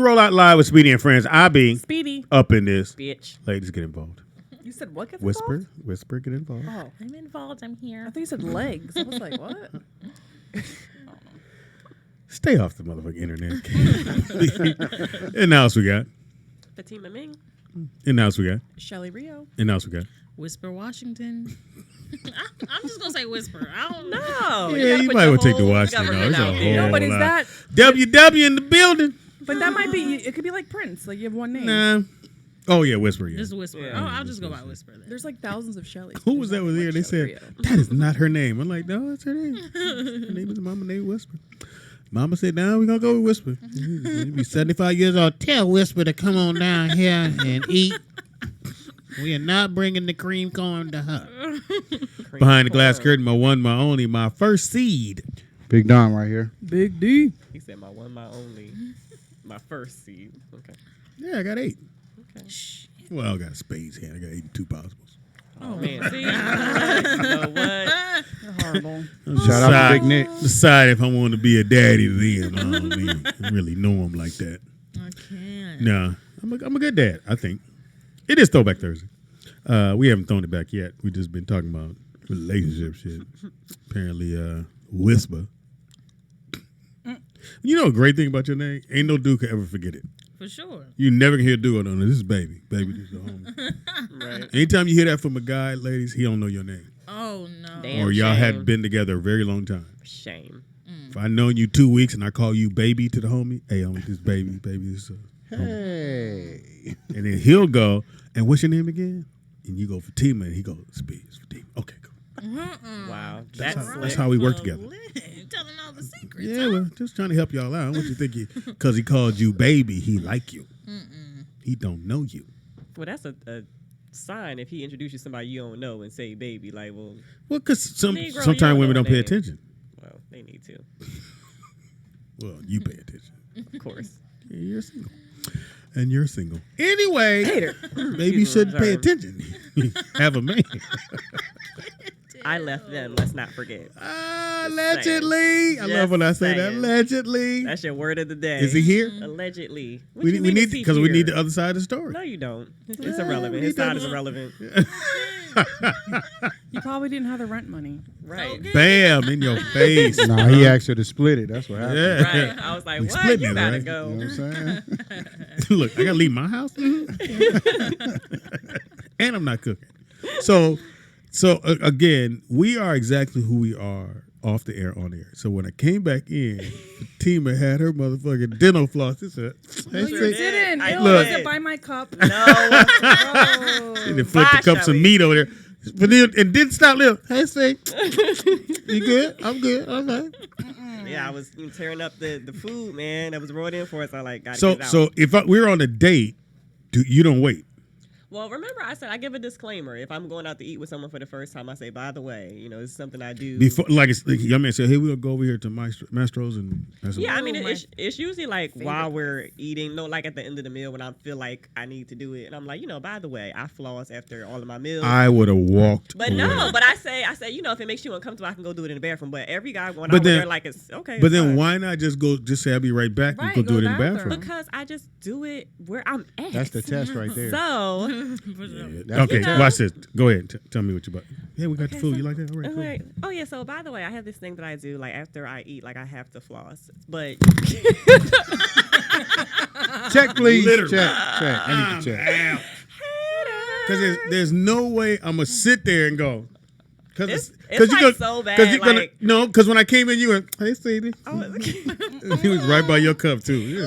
roll out live with Speedy and Friends. I be Speedy. up in this. Bitch. Ladies, get involved. You said what gets Whisper, involved? whisper, get involved. Oh, I'm involved. I'm here. I thought you said legs. I was like, what? Stay off the motherfucking internet. And now else we got. Fatima Ming. And now else we got. Shelly Rio. And now else we got. Whisper Washington. I'm just gonna say Whisper. I don't know. No. Yeah, you might well take the Washington. No, it's a whole No, but is lot. that? WW in the building. But that might be. It could be like Prince. Like you have one name. Nah. Oh yeah, Whisper. Yeah. Just Whisper. Yeah. Oh, I'll just go by Whisper then. There's like thousands of Shellys. Who was that was here? They said that is not her name. I'm like, no, that's her name. Her name is Mama named Whisper. Mama said, "Now we're gonna go with Whisper. You be 75 years old. Tell Whisper to come on down here and eat. We are not bringing the cream corn to her." Behind the glass curtain, my one, my only, my first seed. Big Don right here. Big D. He said my one, my only, my first seed. Okay. Yeah, I got 8. Okay. Well, I got a spades hand. I got 8 and 2 possibles. Oh man. See. You know what? Horrible. Shout out to Big Nick. Decide if I want to be a daddy to them. I don't really know them like that. I can't. No, I'm a good dad, I think. It is Throwback Thursday. We haven't thrown it back yet. We just been talking about relationship shit. Apparently, Whisper. You know a great thing about your name? Ain't no dude could ever forget it. For sure. You never can hear a dude on this is baby. Baby, this is the homie. Right. Anytime you hear that from a guy, ladies, he don't know your name. Oh no. Damn. Or y'all shame. hadn't been together a very long time. Shame. If I known you 2 weeks and I call you baby to the homie, hey, homie, this baby, this Hey. and then he'll go, and what's your name again? And you go Fatima, and he goes, Speeds, Fatima. Okay, cool. Wow. That's how we work together. Telling all the secrets. Yeah, well, just trying to help y'all out. What you think? Because he called you baby, he like you. He don't know you. Well, that's a sign if he introduces somebody you don't know and say baby. Like, well, Well, because Negro, you sometimes don't women know don't pay name. attention. well, they need to. Well, you pay attention. Of course. Yeah, you're single. And you're single. Anyway, maybe you shouldn't pay attention. Have a man. I left them. Let's not forget. Allegedly. I love when I say that. saying. Allegedly. That's your word of the day. Is he here? Allegedly. What We you mean need is he because we here? need the other side of the story. No, you don't. It's Yeah, irrelevant. we His need side to- is irrelevant. You probably didn't have the rent money. Right. Bam in your face. Nah, he asked her to split it. That's what happened. Yeah. Right. I was like, We what? splitting You it, gotta right? go. You know what I'm saying? Look, I gotta leave my house, and I'm not cooking. So again, we are exactly who we are off the air, on air. So when I came back in, Fatima had her motherfucking dental floss. She said, No, "Hey, you sure say-" didn't. I Ew, Look. was it by my cup? No. and then flicked Bye, the cups of Shelly. meat over there. But then, and didn't stop little. Hey, say, you good? I'm good. Okay. Yeah, I was tearing up the food, man. That was brought in for us. I like got to So get it out. so if we're on a date, you don't wait. Well, remember I said I give a disclaimer. If I'm going out to eat with someone for the first time, I say, by the way, this is something I do. Before, like, young man said, hey, we'll go over here to Mastro's and have some. Yeah, I mean, Oh, my it's usually like favorite while we're eating, no, like at the end of the meal when I feel like I need to do it. And I'm like, by the way, I floss after all of my meals. I would have walked. But away. no, but I say, if it makes you uncomfortable, I can go do it in the bathroom. But every guy when But I'm then- there, like, it's okay. But it's then fine. why not just say I'll be right back Right, and go do go it in the bathroom. bathroom? Because I just do it where I'm at. That's the test right there. So, That's Okay, the test. watch this. Go ahead. Tell me what you about. Yeah, we got the food. You like that? All right, cool. okay. Oh yeah. So by the way, I have this thing that I do. Like after I eat, like I have to floss. But Check, please. Literally. Check. I need to check. Because there's no way I'm gonna sit there and go. It's like so bad, like- because when I came in, you went, hey, Sadie. oh, He was right by your cup too. Yeah,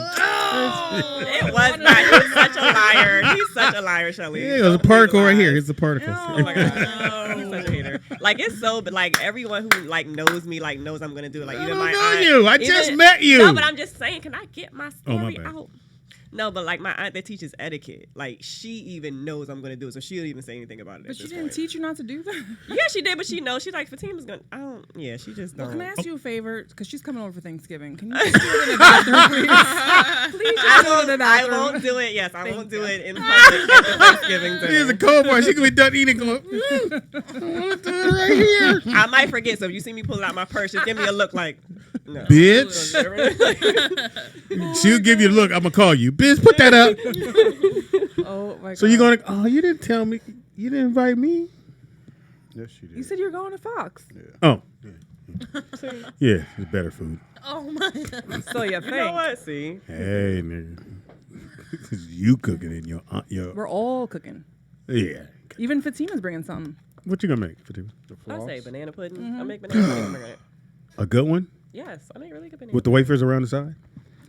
it was not. He's such a liar. He's such a liar, Shelly. yeah, there's a particle right here. Here's the particle. Oh my god, he's such a hater. Like it's so, but like everyone who like knows me, like knows I'm gonna do it. Like I even don't my know aunt, you. I just met you. No, but I'm just saying. Can I get my Oh, my story bad. out? No, but like my aunt that teaches etiquette, like she even knows I'm gonna do it, so she'll even say anything about it. But at she this didn't point. teach you not to do that. Yeah, she did, but she knows. She's like, Fatima's gonna. I don't. Yeah, she just Well, don't. can I ask you a favor? Because she's coming over for Thanksgiving. Can you just do it in the bathroom, please? Please just do it in the I bathroom. won't do it. Yes, I Thank won't you. do it in public at the Thanksgiving dinner. Here's a cold boy. She could be done eating. Going, I want to do it right here, I might forget, so if you see me pull out my purse, just give me a look like, no. bitch. She'll give you a look. I'm gonna call you, bitch. Put that up. Oh my god. So you're gonna? Oh, you didn't tell me. You didn't invite me. Yes, she did. You said you were going to Fox. Oh, yeah, it's better food. Oh my god. So you You know think? what? See, Hey, nigga, you cooking in your We're all cooking. yeah. Even Fatima's bringing something. What you gonna make, Fatima? I say banana pudding. Mm-hmm. I make banana pudding. for it. A good one Yes, I make really good banana. with the wafers around the side.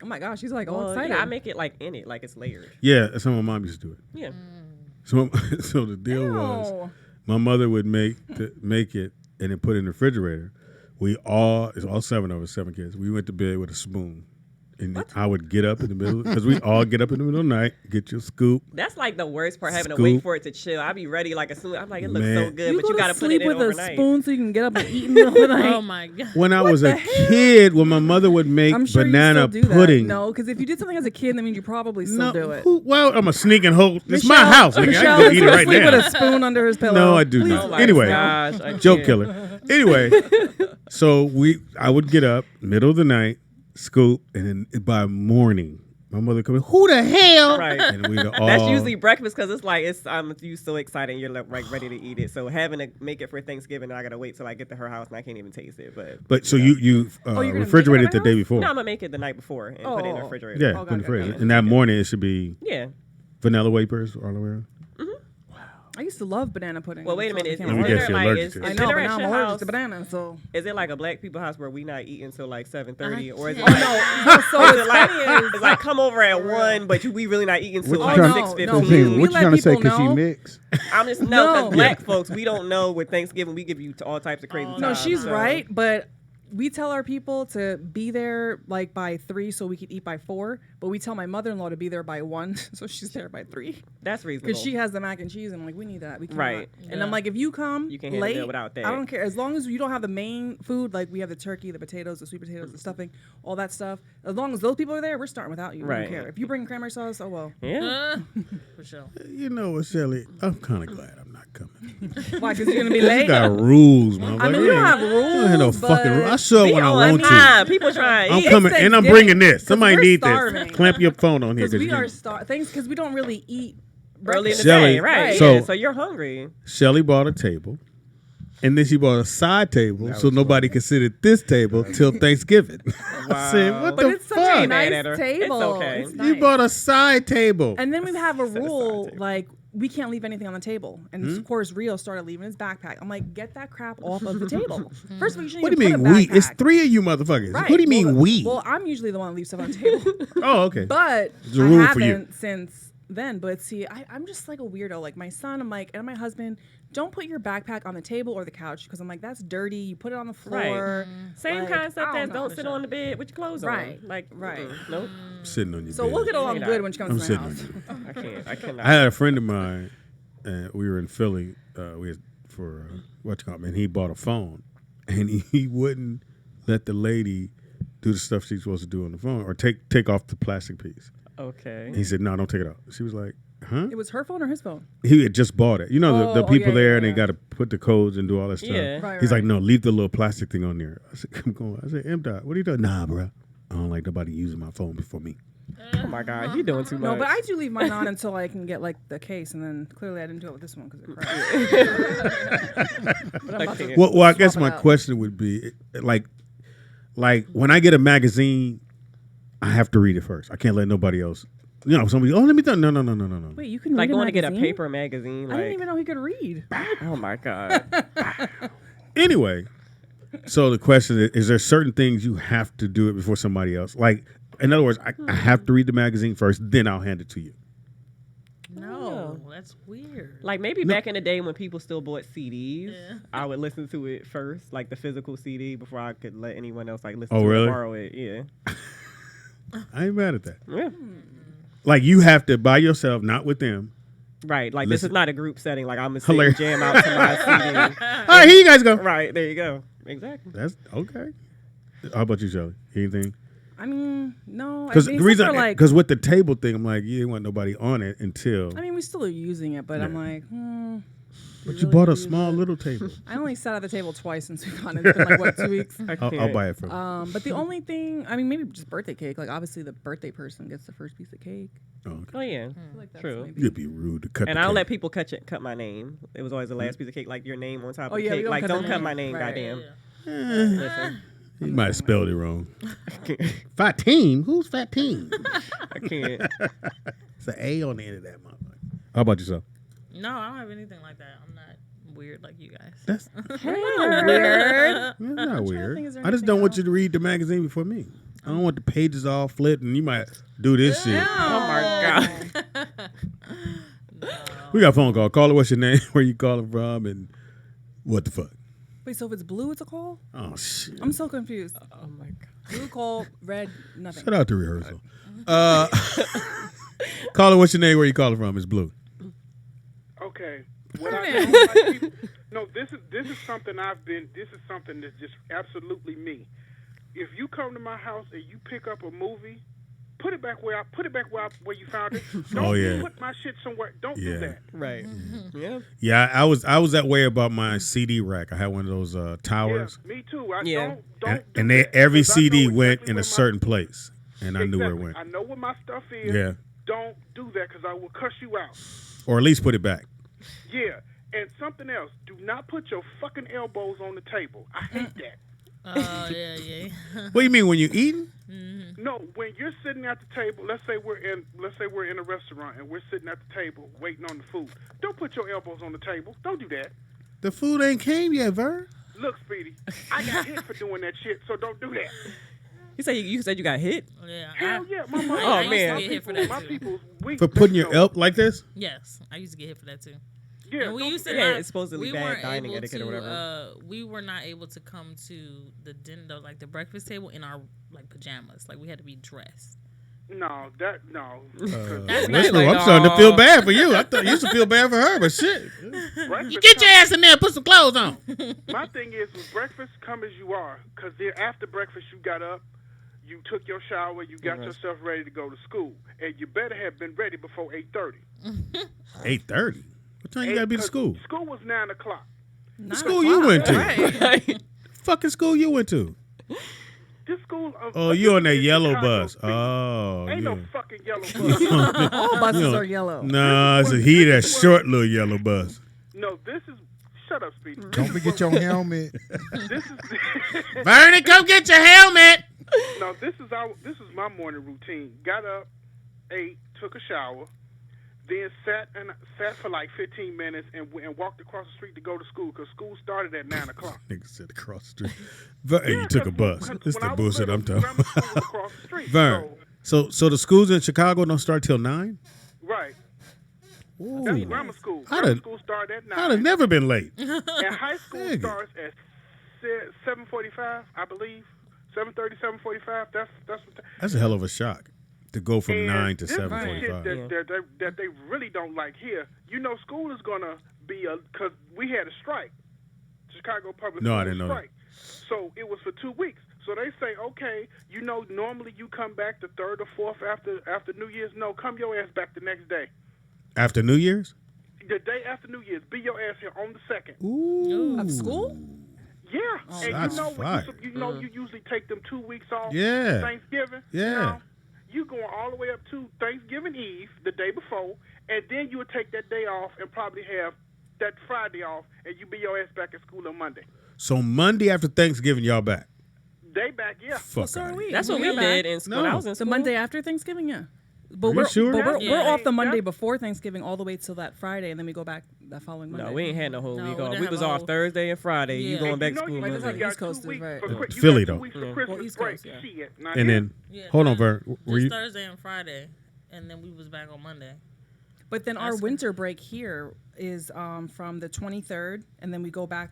Oh my gosh, she's like all Well, excited. yeah, I make it like in it, like it's layered. Yeah, that's how my mom used to do it. Yeah. So, so the deal was, Ew. my mother would make it and then put it in the refrigerator. It's all 7 of us, 7 kids. We went to bed with a spoon. And I would get up in the middle, because we all get up in the middle of the night, get your scoop. That's like the worst part, having to wait Scoop. for it to chill. I'd be ready like as soon. I'm like, it looks so Man. good, You but go you got to to put it sleep in with a overnight. spoon so you can get up and eat in the middle of the night. Oh my god. When I was the a hell? kid, when my mother would make I'm sure banana you still do pudding. that. No, because if you did something as a kid, that means you probably still do it. Well, I'm a sneaking hoe. It's my house. Nigga. Michelle I can go is eat it gonna right sleep now. with a spoon under his pillow. No, I do Please not. Oh my Anyway, gosh, I joke can't. killer. Anyway, so I would get up middle of the night, scoop, and then by morning, my mother come in. Who the hell? Right. And we'd all. That's usually breakfast because it's like you so excited and you're like ready to eat it. So having to make it for Thanksgiving, I gotta wait till I get to her house and I can't even taste it. But So you you're gonna make it refrigerated at the my day house? before. no, I'm gonna make it the night before and put it in the Oh. refrigerator. Yeah, Oh, in the God, fridge. God. And that morning it should be Yeah. vanilla wafers all around. I used to love banana pudding. Well, wait a until it minute. Is became I guess dinner you're like allergic is, to is it. I know, dinner but at now I'm your allergic house? to bananas, so. Is it like a black people house where we not eat until like 7:30, or is it can't. like, So is it's it like, funny is- it's like come over at 1, but we really not eating until What like you trying- 6:15? no, Fatima, we what you let trying to say? people Because she know. mixed? I'm just No. because black folks we don't know with Thanksgiving we give you all types of crazy. Oh, No, times, she's so- right, but we tell our people to be there like by 3 so we can eat by 4. But we tell my mother-in-law to be there by 1, so she's there by 3. That's reasonable. Because she has the mac and cheese, and I'm like, we need that. We cannot. Right. And I'm like, if you come You can't handle late, it without that. I don't care. As long as you don't have the main food, like we have the turkey, the potatoes, the sweet potatoes, the stuffing, all that stuff. As long as those people are there, we're starting without you. We Right. don't care. If you bring cranberry sauce, oh well. Yeah. For sure. You know what, Shelly? I'm kind of glad I'm not coming. Why? Because you're gonna be You late. got rules, man. I mean, we don't have I don't have no rules, fucking but rules. I show up Be when I on want to. time. People trying to I'm eat. coming, and I'm Thanksgiving, bringing this. 'cause Somebody we're need starving. this. Clamp your phone on here. Because we are you- things because we don't really eat early in the breakfast. Shelly, day, right? right. So, So- you're hungry. Shelly bought a table, and then she bought a side table so nobody could sit at this table till Thanksgiving. I said, what But the it's such a fuck? Mad nice at her. table. It's okay. It's You nice. bought a side table. And then we have a Set aside rule table. like we can't leave anything on the table. And Hmm? of course, Rio started leaving his backpack. I'm like, get that crap off of the table. First of all, you shouldn't What do you even mean put a we? It's backpack. 3 of you motherfuckers. Right. What do you mean well, we? Well, I'm usually the one that leaves stuff on the table. Oh, okay. But There's a I rule for you. haven't since then. But see, I'm just like a weirdo. Like my son, I'm like, and my husband, don't put your backpack on the table or the couch because I'm like, that's dirty. You put it on the floor. Same Like, concept I as know. don't sit on the bed with your clothes Right. on. Like, Right. Nope. I'm sitting on your So bed. we'll get along You're good not. when she I'm comes to my sitting house. on your I cannot. I had a friend of mine, and we were in Philly. We had for what you call it, and he bought a phone, and he wouldn't let the lady do the stuff she's supposed to do on the phone or take off the plastic piece. Okay. He said, "No, don't take it off." She was like, "Huh?" It was her phone or his phone? He had just bought it. You know, the Oh, people yeah, there, yeah, and they yeah. got to put the codes and do all that stuff. Yeah. Right, He's right. like, "No, leave the little plastic thing on there." I said, "I'm going." I said, "M-Dot, what are you doing?" Nah, bro. I don't like nobody using my phone before me. Oh my God, you doing too much. No, but I do leave mine on until I can get like the case, and then clearly I didn't do it with this one because it cracked. But I'm about to Well, I guess swap my it out. question would be, like when I get a magazine, I have to read it first. I can't let nobody else. You know, somebody. Oh, let me done. No. Wait, you can like read going a to get a magazine? paper magazine. I Like, didn't even know he could read. oh my God. Anyway, so the question is there certain things you have to do it before somebody else? Like, in other words, I have to read the magazine first, then I'll hand it to you. No, that's weird. Like maybe back in the day when people still bought CDs, Yeah. I would listen to it first, like the physical CD, before I could let anyone else like listen Oh, to it really? or borrow it. Yeah. I ain't mad at that. Yeah. Like you have to by yourself, not with them. Right. Like Listen. this is not a group setting. Like I'm gonna Hilarious. jam out to my CD. All right, here you guys go. Right. There you go. Exactly. That's okay. How about you, Shelly? Anything? I mean, no. Because I the mean, reason, except for, like, because with the table thing, I'm like, you didn't want nobody on it until. I mean, we still are using it, but I'm Yeah. like, but we you really bought a use small it. little table. I only sat at the table twice since we've gone. It's been like what, 2 weeks. I'll buy it from you. But the only thing, I mean, maybe just birthday cake. Like obviously, the birthday person gets the first piece of cake. Oh, okay. Oh yeah. I feel like that's True. maybe- You'd be rude to cut. And the I don't cake. let people cut my name. It was always the last piece of cake, like your name on top Oh, of the yeah, we cake. don't Like cut the don't cut name. my name, Right. goddamn. Yeah. Listen, You might have spelled it wrong. Fat team? Who's fat team? I can't. It's an A on the end of that motherfucker. How about yourself? No, I don't have anything like that. I'm not weird like you guys. That's Weird. that's not weird. think, is there I just anything don't want else? you to read the magazine before me. I don't want the pages all flipped and you might do this shit. Oh my god. We got a phone call. Caller, what's your name? Where you calling from? And what the fuck? Wait, so if it's blue, it's a call? Oh shit! I'm so confused. Oh my god. Blue call, red, nothing. Shout out to rehearsal. Caller, what's your name? Where you calling from? It's Blue. Okay. What I don't like people, no, this is something this is something that's just absolutely me. If you come to my house and you pick up a movie, put it back where you found it. Don't Oh, yeah. put my shit somewhere. Don't Yeah. do that. Right. Yeah. Yeah, I was that way about my CD rack. I had one of those towers, Yeah, me too. Yeah. Don't do and that, every 'cause I know CD went exactly in where a certain place, and I knew where it exactly. went. I know where my stuff is. Yeah, Don't do that because I will cuss you out. or at least put it back. Yeah. And something else. Do not put your fucking elbows on the table. I hate that. Oh yeah. What do you mean when you eating? No, when you're sitting at the table, let's say we're in a restaurant and we're sitting at the table waiting on the food. Don't put your elbows on the table. Don't do that. The food ain't came yet, Ver. Look, Speedy, I got hit for doing that shit, so don't do that. You said you got hit? Yeah. Hell yeah, my mom. Oh, I used man. to get hit for that My too. people's weak. For putting your elk like this? Yes, I used to get hit for that too. Yeah, And we don't used do to that. Yeah, not, it's supposedly we bad weren't dining able etiquette to, or whatever. we were not able to come to the dinner, like the breakfast table, in our like pajamas. Like we had to be dressed. No. That's Whisper, like, I'm starting to feel aw. bad for you. I thought you used to feel bad for her, but shit. Breakfast You get your ass in there, put some clothes on. My thing is, with breakfast, come as you are, because after breakfast, you got up, you took your shower, you got Right. yourself ready to go to school, and you better have been ready before 8:30. 8:30. What time you gotta be to school? School was 9 o'clock. What school you went to? Right. Fucking school you went to? This school. Oh, you on that in yellow Chicago bus? City. Oh, Ain't yeah. no fucking yellow bus. All buses You know, are yellow. Nah, it's that short little yellow bus. No, this is. Shut up, Speedy. Don't forget your helmet. This is. Bernie, come get your helmet. No, this is my morning routine. Got up, ate, took a shower, then sat for like 15 minutes and walked across the street to go to school because school started at 9 o'clock. Nigga said across the street. Hey, you took a bus. When This I the was bullshit little, I'm talking grammar school was about. across the street. Vern, so the schools in Chicago don't start till 9? Right. Ooh. That's grammar school. I'd Grammar have- school started at 9. I'd have never been late. And high school Nigga. starts at 7:45, I believe. 7:30, 7:45. That's what. That's a hell of a shock to go from And 9 to this is the 7:45. shit that they really don't like here. You know, school is gonna be because we had a strike. Chicago Public No, I Schools didn't know that. strike. So it was for 2 weeks. So they say, okay, you know, normally you come back the 3rd or 4th after New Year's. No, come your ass back the next day. After New Year's? The day after New Year's, be your ass here on the 2nd. Ooh. Of school? Yeah, and Shots you know, fired. you usually take them 2 weeks off. Yeah. Thanksgiving. Yeah. You know, you going all the way up to Thanksgiving Eve, the day before, and then you would take that day off and probably have that Friday off, and you be your ass back at school on Monday. So Monday after Thanksgiving, y'all back. They back, yeah. Fuck So are outta we. here. That's what we We're did back. in school. No. When I was in The school. Monday after Thanksgiving, yeah. But you sure? we're Yeah. off the Monday Yeah. before Thanksgiving all the way till that Friday, and then we go back that following Monday. No, we ain't had no whole No, week we off. didn't We have was a off whole- Thursday and Friday. Yeah. You going And back you to know school you Like, got that's Monday. like East 2 Coasters, weeks right? for Yeah. Chri- you Philly, got 2 though. weeks Yeah. for Christmas Well, East break. Coast, yeah. Shit, not And here. then, Yeah, hold on, no, Vern. Were Just you? Thursday and Friday, and then we was back on Monday. But then our That's winter break here is from the 23rd, and then we go back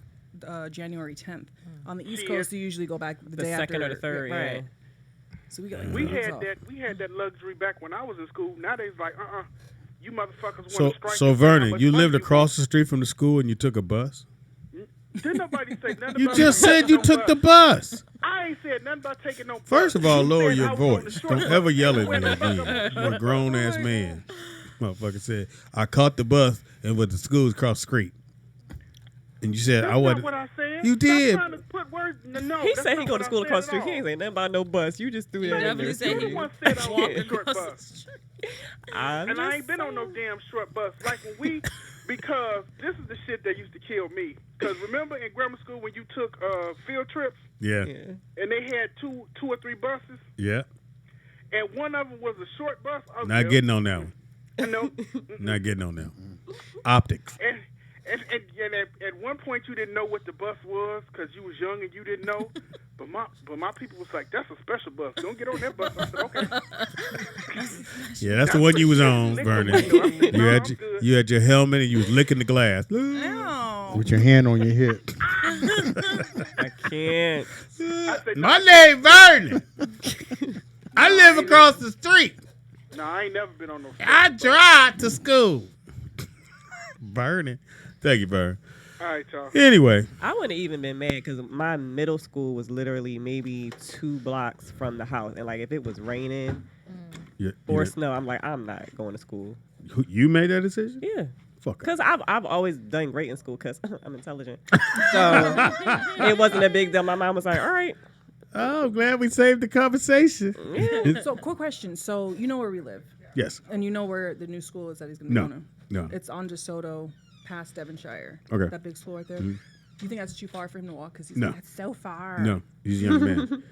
January 10th. On the East See, Coast, you usually go back the, The day second after. or the third, right? yeah. So we got like We 3 weeks had off. that luxury back when I was in school. Nowadays, like, you motherfuckers want So, to strike. so and say how Vernon, much you money lived you across the street from the school and you took a bus? want. Didn't nobody say nothing You about just me said taking you no took the bus. bus. I ain't said nothing about taking no bus. First of all, You lower said your I was on the voice. short Don't bus. ever yell at Where me the fuck am I? again. You're a grown ass man. Motherfucker said, I caught the bus and went to school across the street. And you said, That's I not wasn't. what I said. You did. Stop trying to put words. No, He that's said he not go what to I school said across the at street. He all. ain't saying nothing about no bus. You just threw that in Definitely there. said You the he one said I was on walking the short across bus. the street. I'm And I just ain't been on no damn short bus. Like when we, because this is the shit that used to kill me. Because remember in grammar school when you took field trips Yeah. Yeah. and they had two or three buses, Yeah. and one of them was a short bus. Not getting on that one. No. Not getting on that one. Optics. And at one point you didn't know what the bus was because you was young and you didn't know. But my people was like, that's a special bus. Don't get on that bus. I said, okay. Yeah, that's the one you was on, Vernon. You had your helmet and you was licking the glass. Ow. With your hand on your hip. I can't. I said, My name Vernon. I live across the street. no, I ain't never been on no. I drive to school. Vernon. Thank you, Vernon. All right, y'all. Anyway, I wouldn't have even been mad because my middle school was literally maybe 2 blocks from the house, and like if it was raining or snow, I'm like, I'm not going to school. you made that decision? Yeah. Fuck. Because I've always done great in school because I'm intelligent. So it wasn't a big deal. My mom was like, all right. Oh, I'm glad we saved the conversation. So, quick question. So, you know where we live, Yes. and you know where the new school is that he's going to No. go to. No. It's on DeSoto, past Devonshire. Okay. That big school right there. Do you think that's too far for him to walk? Because he's No. like, that's so far. No, he's a young man.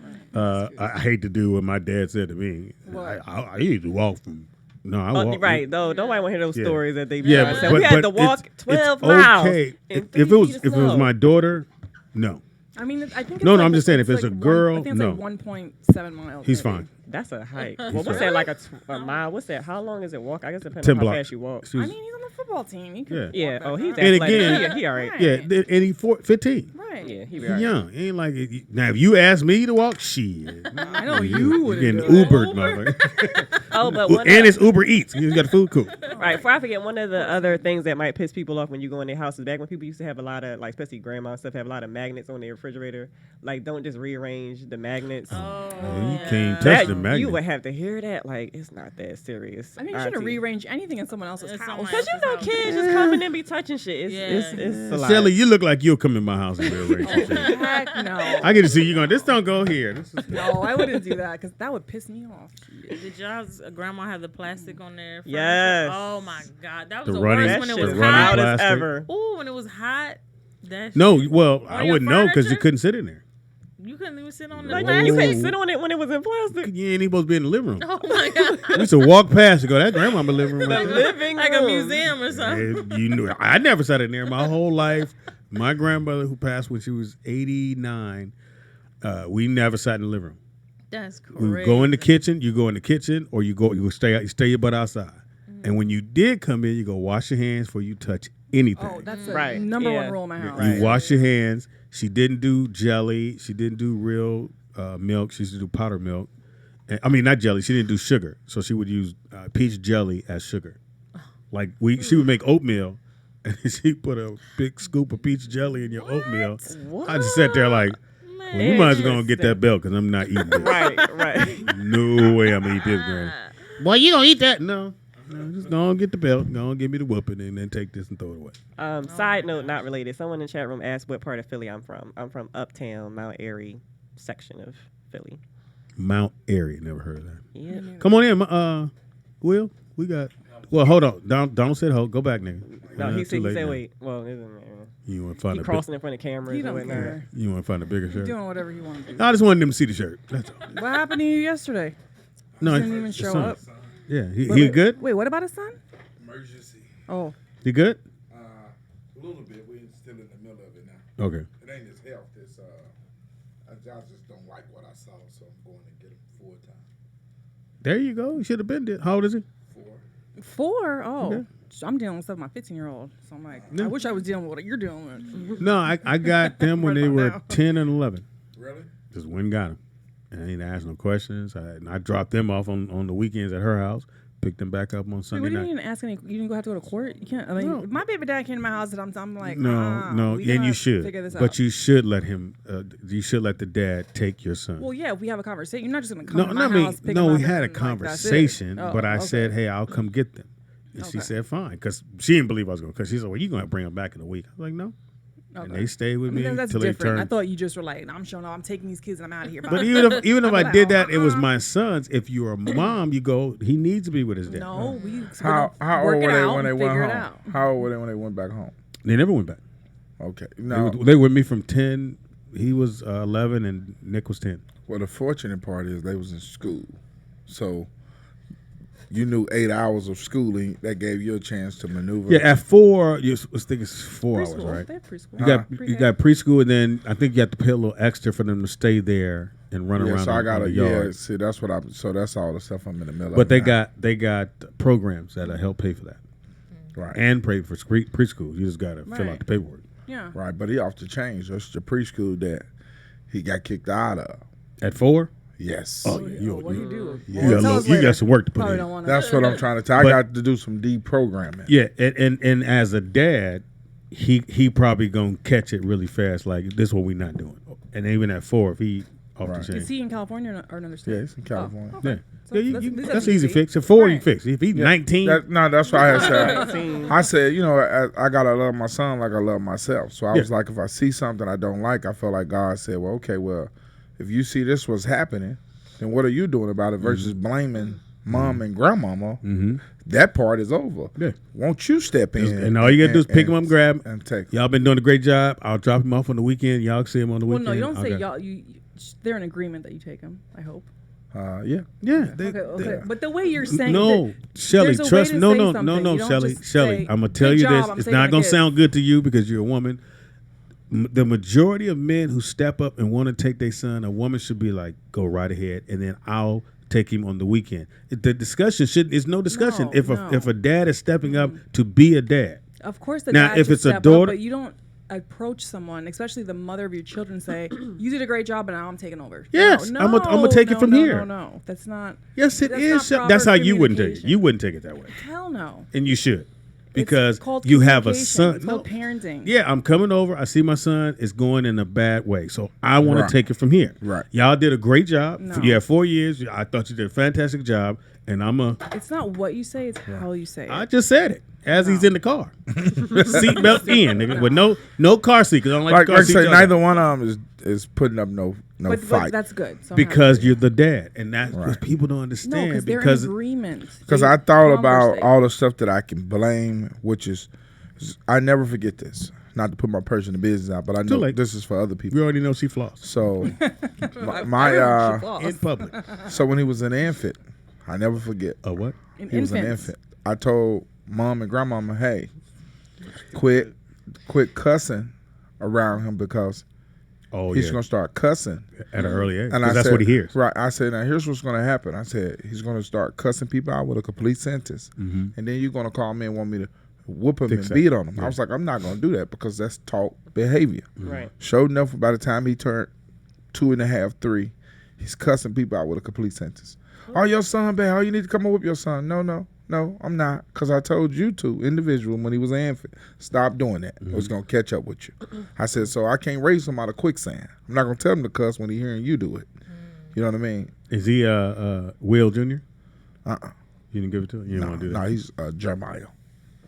I hate to do what my dad said to me. What? I used to walk from. No, I walk. Right, though. Nobody want to hear those Yeah. stories that they Yeah, said. We had to walk 12 miles. Okay. in If 3 it was feet of if it was snow. my daughter, no, I mean, I think it's No, like, I'm just saying if it's a like girl, I think it's no. like 1.7 miles. he's maybe. fine. That's a hike. Well, He's what's fine. that, like a mile? What's that? How long is it walk? I guess it depends 10 on how blocks. fast you walk. She I was- mean, he's on the football team. He could Yeah. walk Yeah. that Oh, he's far. And athletic. again- He all right. Right. Yeah, and he 15. Right. Yeah, he be He all right. young. Ain't like now. If you ask me to walk, shit. I know you would getting have done it. Ubered, motherfucker. Oh, but one And it's Uber Eats. You got a food court. right. Before I forget, one of the other things that might piss people off when you go in their houses, back when people used to have a lot of, like, especially grandma and stuff, have a lot of magnets on their refrigerator. Like, don't just rearrange the magnets. Oh, you can't touch That- the magnet. You would have to hear that. Like, it's not that serious. I think you shouldn't auntie. rearrange anything in someone else's It's house. someone Because you know, else's house. kids just come in and be touching shit. It's, Yeah. it's a lot. Shelly, you look like you'll come in my house and rearrange some shit. Heck no. I get to see you going, this don't go here. This is No, I wouldn't do that because that would piss me off. Did y'all's grandma have the plastic on there? Yes. Oh my God, that was The the, running- worst That when shit it was is running loud hot. as plastic. ever. Ooh, when it was hot. That no, shit- well, I your wouldn't know because you furniture? couldn't sit in there. You couldn't even sit on the Like, plastic. you couldn't sit on it when it was in plastic. You ain't even supposed to be in the living room. Oh my God, We used to walk past and go, that grandma in the living room. The right there." living like a room. museum or something. And you knew I never sat in there my whole life. My grandmother, who passed when she was 89, we never sat in the living room. That's We would crazy. go in the kitchen. You go in the kitchen, or you stay out. You stay your butt outside. And when you did come in, you go wash your hands before you touch anything. Oh, that's the Right, number yeah. one rule in my house. You wash your hands. She didn't do jelly. She didn't do real milk. She used to do powdered milk. I mean, not jelly. She didn't do sugar. So she would use peach jelly as sugar. Like she would make oatmeal, and she put a big scoop of peach jelly in your oatmeal. I just sat there like, well, you might as well go and get that belt because I'm not eating this. Right, right. No way I'm gonna eat this, Granny. Boy, you gonna eat that? No, just go and get the belt. Go and give me the whooping, and then take this and throw it away. Side note, not related. Someone in the chat room asked what part of Philly I'm from. I'm from Uptown, Mount Airy section of Philly. Mount Airy, never heard of that. Yeah. Come on in, Will. We got. Well, hold on. Donald said hold. Go back, nigga. No, he Too said, late now. wait. Well, You want to find he a crossing in front of cameras He and don't whatnot. care. You want to find a bigger He's shirt? doing whatever he wants to do. I just wanted them to see the shirt. That's all. What happened to you yesterday? No, Didn't even his show son. up. Yeah, he Wait, good. Wait, what about his son? Emergency. Oh, He good. A little bit. We're still in the middle of it now. Okay. It ain't his health. It's I just don't like what I saw, so I'm going to get him full time. There you go. He should have been there. How old is he? 4. 4? Oh. Okay. So I'm dealing with stuff with my 15-year-old. So I'm like, Yeah. I wish I was dealing with what you're dealing with. No, I got them when Right they about were now. 10 and 11. Really? Just went and got him. And I didn't ask no questions. I dropped them off on the weekends at her house. Picked them back up on Wait, Sunday what do you night. mean ask any? You didn't have to go to court. You can't. I mean, No. if my baby dad came to my house, and I'm like, No, we and gotta you should. figure this But out. you should let him. You should let the dad take your son. Well, yeah, if we have a conversation. You're not just gonna come No, to no, my house. Pick no. him We up had a and, like, that's it. conversation, Oh, but I okay. said, "Hey, I'll come get them," and she Okay. said, "Fine," because she didn't believe I was going. Because she said, "Well, you gonna bring them back in a week?" I was like, "No," and Okay. they stayed with I mean, me that's until they different. I turned. thought you just were like, I'm showing up. I'm taking these kids and I'm out of here. But Bye. even if I like, did that, it was uh-uh. my son's. If you're a mom, you go. He needs to be with his dad. No, we How work old it were they out when they and went figure home? it out. How old were they when they went back home? They never went back. Okay. They No. were with me from 10. He was 11 and Nick was 10. Well, the fortunate part is they was in school, so you knew 8 hours of schooling that gave you a chance to maneuver. Yeah, at 4, I think it's 4 hours, Preschool. right? They have preschool. You got preschool, and then I think you have to pay a little extra for them to stay there and run Yeah, around so I on got the to yard. see that's what I'm. So that's all the stuff I'm in the middle of. But they now. got programs that'll help pay for that right, and pay for preschool. You just got to fill out Right. the paperwork. Yeah. right. But he off the change. That's the preschool that he got kicked out of. At 4, Yes. Oh, What do you you do? Yeah. got, Tell a us little, you later. got some work to put Probably in. don't want That's what I'm trying to tell. I But- got to do some deprogramming. Yeah, and as a dad, he probably gonna catch it really fast. Like this is what we not doing. And even at 4, if he off Right. the chain. Is he in California or another state? Yeah, it's in California. Oh, Yeah, okay. So yeah, that's easy. easy fix. At 4, you Right. fix. If he's 19, That's why I said. 19. I said, I gotta love my son like I love myself. So I was like, if I see something I don't like, I feel like God said, well, okay, well, if you see this was happening, then what are you doing about it? Versus blaming mom and grandmama. Mm-hmm. That part is over. Yeah. Won't you step in? And all you gotta do is pick him up, grab him. and take. Y'all been doing a great job. I'll drop him off on the weekend. Y'all see him on the Well, weekend. no, you don't I'll say go. y'all. They're in agreement that you take him. I hope. Yeah. Yeah. Okay. But the way you're saying, No, that, Shelly, there's a way trust to me. No, say no, something. no, You don't Shelly, just Shelly. say, I'm gonna tell "Good you job, this. I'm It's taking not my gonna kids." sound good to you because you're a woman. The majority of men who step up and want to take their son, a woman should be like, "Go right ahead," and then I'll take him on the weekend. The discussion is no discussion. No, if no. if a dad is stepping up to be a dad, Of course, the Now, dad if should it's a step up, daughter- but you don't approach someone, especially the mother of your children, say, "You did a great job, and now I'm taking over." Yes, no, I'ma take it no, from no, here. No, that's not. yes, it That's is. not Shel- That's proper how you wouldn't take it. communication. You wouldn't take it that way, Hell no. and you should, because It's called you have a communication. son. It's called parenting. Yeah, I'm coming over. I see my son is going in a bad way, so I want Right. to take it from here. Right. Y'all did a great job. No. You had 4 years. I thought you did a fantastic job, and It's not what you say; it's how you say it. I just said it as he's in the car, seatbelt in, nigga, with no car seat. Cause I don't like, Like the car I seat. say, y'all neither got. one of them is putting up no but fight. that's good. So I'm Because happy. you're the dad, and that's because Right. people don't no, understand. they're Because in agreement. Because They I thought about conversate. all the stuff that I can blame, which is I never forget this. Not to put my personal business out, but I Too know late. this is for other we people. already know she flossed So I my remember she lost. in public. so when he was an infant, I never forget. A what? In He was an infants. infant. I told mom and grandmama, hey, quit cussing around him because Oh he's yeah, gonna start cussing. at an early age. And 'Cause I that's said, what he hears. Right. I said, now here's what's going to happen. I said, he's going to start cussing people out with a complete sentence. Mm-hmm. And then you're going to call me and want me to whoop him Fix and that. beat on him. Yeah. I was like, I'm not going to do that because that's taught behavior. Right. Sure enough, by the time he turned 2.5, 3, he's cussing people out with a complete sentence. Oh, your son bad. Oh, you need to come and whip your son. No, I'm not. Because I told you to, individual, when he was an infant, stop doing that. It was going to catch up with you. I said, so I can't raise him out of quicksand. I'm not going to tell him to cuss when he hearing you do it. You know what I mean? Is he Will Jr.? Uh-uh. You didn't give it to him. You didn't No, want to do no, that. he's Jeremiah.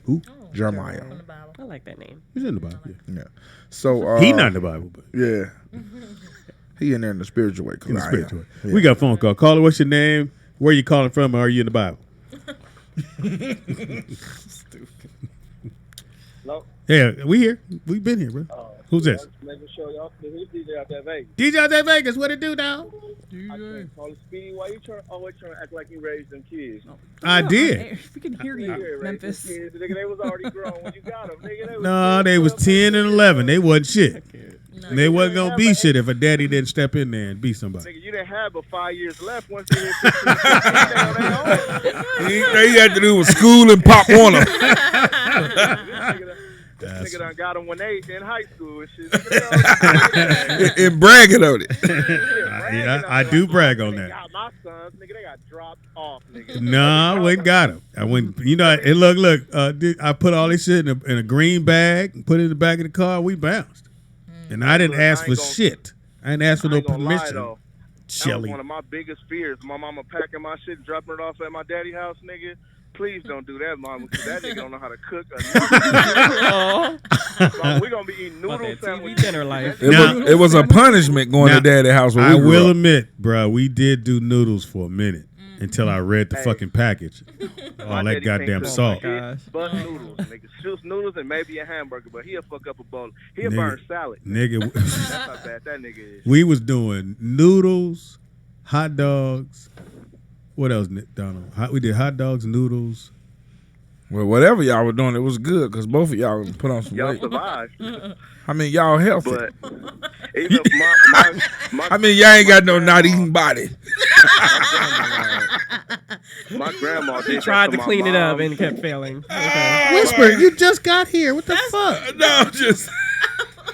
Who? Jeremiah. From the Bible. I like that name. He's in the Bible. Yeah. Yeah. So He not in the Bible, but Yeah. He in there in the spiritual way. 'cause in the I am. spiritual way. Yeah. We got a phone call. Caller, what's your name? Where you calling from? Or are you in the Bible? No. Yeah, we here. We been here, bro. Who's this? Making sure y'all who's DJ out there Vegas. DJ out there in Vegas. What it do now? I can't call it Speedy. Why you always trying to act like you raised them kids? I did. Hey, we can hear you, Yeah, raised them Memphis. kids. Nigga, they was already grown when you got them. Nigga, they was No, 10, they was 12, 10 and 11. They wasn't shit. No. They wasn't gonna be shit if a daddy didn't step in there and be somebody. Nigga, you didn't have but 5 years left once they hit 15, 16, they on their own. All he had to do was school and Pop Warner. Nigga, nigga done got them when they in high school and shit. Nigga, and bragging on it. I do brag on that. Got my sons, nigga, they got dropped off, nigga. No, I went and got him. I went, you know, and look, I put all this shit in a green bag and put it in the back of the car. We bounced. And I didn't ask for shit. I didn't ask for no permission. That was one of my biggest fears. My mama packing my shit and dropping it off at my daddy's house, nigga. Please don't do that, mama, because that nigga don't know how to cook or nothing. So we gonna be eating noodles sandwiches. Dinner life. It was a punishment going to daddy's house. I will admit, bro, we did do noodles for a minute until I read the fucking package. All that goddamn salt. But noodles, nigga. Just noodles and maybe a hamburger, but he'll fuck up a bowl. He'll burn salad. Nigga. That's how bad that nigga is. We was doing noodles, hot dogs. What else, Donald? We did hot dogs, noodles. Well, whatever y'all were doing, it was good because both of y'all put on some weight. Y'all survived. I mean, y'all healthy. But even my I mean, y'all ain't got no not eating body. My grandma did tried to clean it up and kept failing. Okay. Whisper, you just got here. What the fuck? No, just...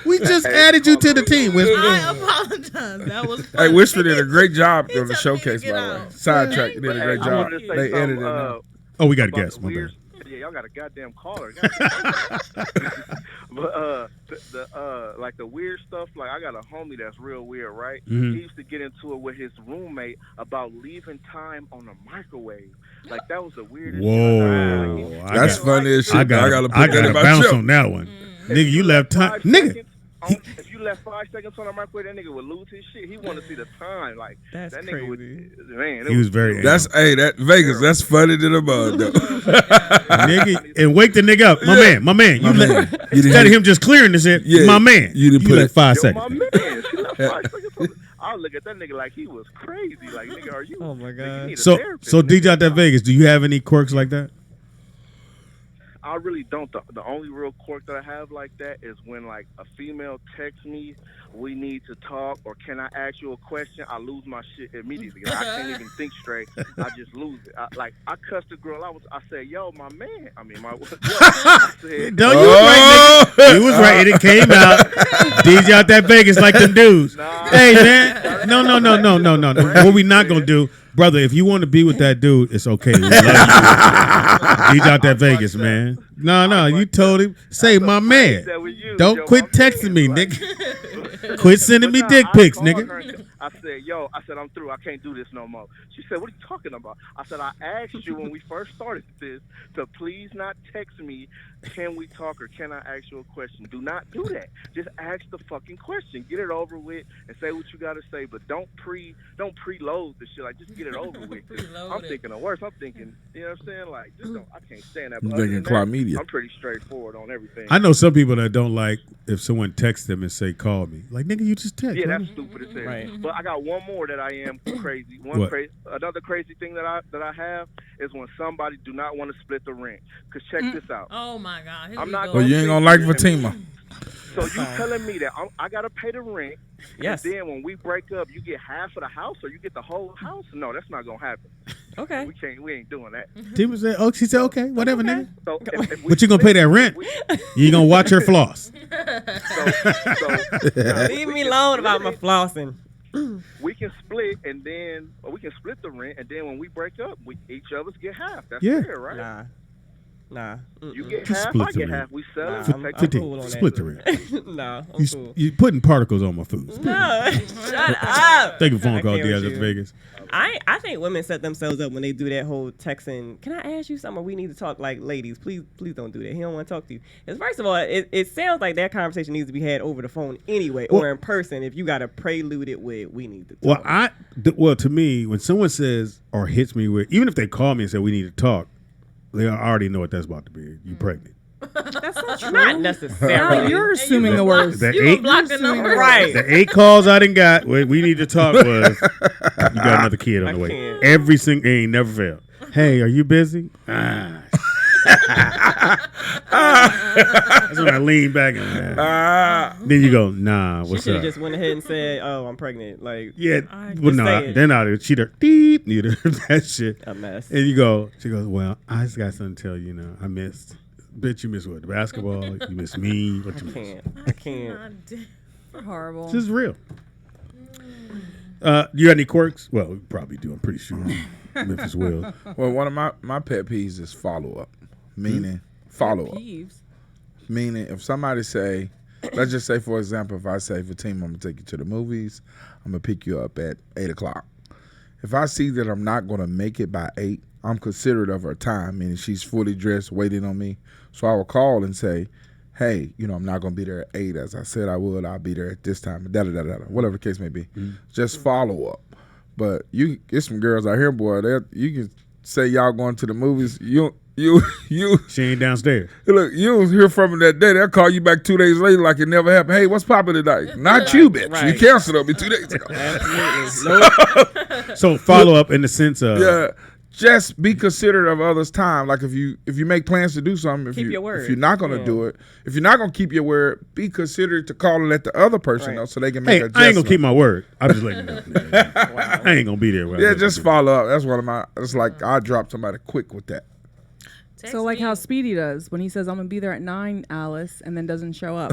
We just added you to the team, Whisper. I apologize. That was Hey, funny. Whisper did a great job on the told me to showcase, get by the way. out. Sidetrack did a Hey, great I job. wanted to say They edited it something, now. Oh, we got a about guest. the My weird- bad. Yeah, y'all got a goddamn caller. But like the weird stuff, like I got a homie that's real weird, right? Mhm. He used to get into it with his roommate about leaving time on a microwave. Like that was the weirdest shit I've ever heard. Whoa. Like, That's funny as shit. I I gotta put that in my bounce show. on that one. Nigga, you left time. 5 Nigga. seconds if you left 5 seconds on the microwave, that nigga would lose his shit. He wanted to see the time. Like That's that nigga crazy. Man, He was very That's that Vegas. That's funny to the mud though. nigga, and wake the nigga up. My man. You man. let, instead of him just clearing this shit, Yeah, my man. you didn't put let it- 5 Yo, seconds. my man, she left 5 seconds on the, I would look at that nigga like he was crazy. Like, nigga, are you? Oh my nigga, God. you need a So therapist, DJ nigga. out that Vegas, do you have any quirks like that? I really don't. The only real quirk that I have like that is when like a female texts me, we need to talk, or can I ask you a question? I lose my shit immediately. Like, I can't even think straight. I just lose it. I cussed the girl. I said, yo, my man. I mean, I said, No, you was right, nigga. You was right. It came out. DJ out that Vegas like them dudes. Hey, man. No. What we not going to do, brother, if you want to be with that dude, it's okay. We love you. DJ out that Vegas, man. No. You told him, say, my man. Don't quit texting me, nigga. Quit sending me dick pics, nigga. I said, I'm through. I can't do this no more. She said, what are you talking about? I said, I asked you when we first started this to please not text me, can we talk or can I ask you a question? Do not do that. Just ask the fucking question. Get it over with and say what you got to say, but don't preload the shit. Like, just get it over with. I'm thinking of worse. I'm thinking, you know what I'm saying? Like, just don't, I can't stand that. You But other thinking than that, chlamydia. I'm pretty straightforward on everything. I know some people that don't like if someone texts them and say, call me. Like, nigga, you just text. Yeah, right? that's stupid as hell. Right. But I got one more that I am crazy. What? Another crazy thing that I have is when somebody do not want to split the rent. Cause check this out. Oh my God. Here I'm we not go. Well, you ain't gonna like Fatima. So you telling me that I gotta pay the rent? Yes. And then when we break up, you get half of the house, or you get the whole house? No, that's not gonna happen. Okay. We ain't doing that. Tim said, oh, she said, okay, whatever, nigga. So if we But you gonna pay that rent. You ain't gonna watch her floss. Leave me alone about my flossing. We can split, and then or we can split the rent, and then when we break up, each of us get half. That's Yeah. fair, right? Nah. You get Just half, split I the get rent. half. We sell Nah, it. I'm we take cool the- on that. Split the rent. Nah, I'm cool. You putting particles on my food. No, shut up. Take a phone I call, can't DJ with out you. Vegas. I think women set themselves up when they do that whole texting. Can I ask you something? We need to talk. Like, ladies, please don't do that. He don't want to talk to you. Because first of all, it sounds like that conversation needs to be had over the phone anyway, Well- or in person. If you got to prelude it with, we need to talk. Well, to me, when someone says or hits me with, even if they call me and say we need to talk, they already know what that's about to be. You pregnant. That's not true. Not necessarily. Now you're assuming the worst. The You eight- gonna block the number. Right. The 8 calls I didn't got. We need to talk. Was you got another kid on the I way? can't. Every single ain't never failed. Hey, are you busy? That's when I lean back and then you go, nah, She what's should up? have just went ahead and said, "Oh, I'm pregnant." Like, Yeah, Just well, no, say it. they're not a cheater. Deep, neither that shit. a mess. And you go, she goes, well, I just got something to tell you. I missed. Bitch, you miss what? The basketball? You miss me? What you miss? I can't. Horrible. This is real. You got any quirks? Well, we probably do. I'm pretty sure. Memphis will. Well, one of my pet peeves is follow up. Meaning follow up. Peeves. Meaning if somebody say, let's just say for example, if I say, Fatima, I'm gonna take you to the movies, I'm gonna pick you up at 8:00. If I see that I'm not gonna make it by 8, I'm considerate of her time, meaning she's fully dressed, waiting on me. So I will call and say, hey, I'm not gonna be there at 8 as I said I would. I'll be there at this time, whatever the case may be. Just follow up. But you get some girls out here, boy. You can say y'all going to the movies. You She ain't downstairs. look. You don't hear from them that day. They'll call you back 2 days later like it never happened. Hey, what's poppin' tonight? Not you, bitch. Right. You canceled on me 2 days ago. Absolutely. So follow up in the sense of Yeah. Just be considerate of others' time. Like if you make plans to do something, Keep your word. if you're not gonna do it, if you're not gonna keep your word, be considerate to call and let the other person Right. know so they can hey, make I adjustments. ain't gonna keep my word. I'm just letting you know. I ain't gonna be there. Yeah, just follow up. That's one of my. It's like I drop somebody quick with that. Text So like me. how Speedy does when he says I'm gonna be there at 9, Alice, and then doesn't show up.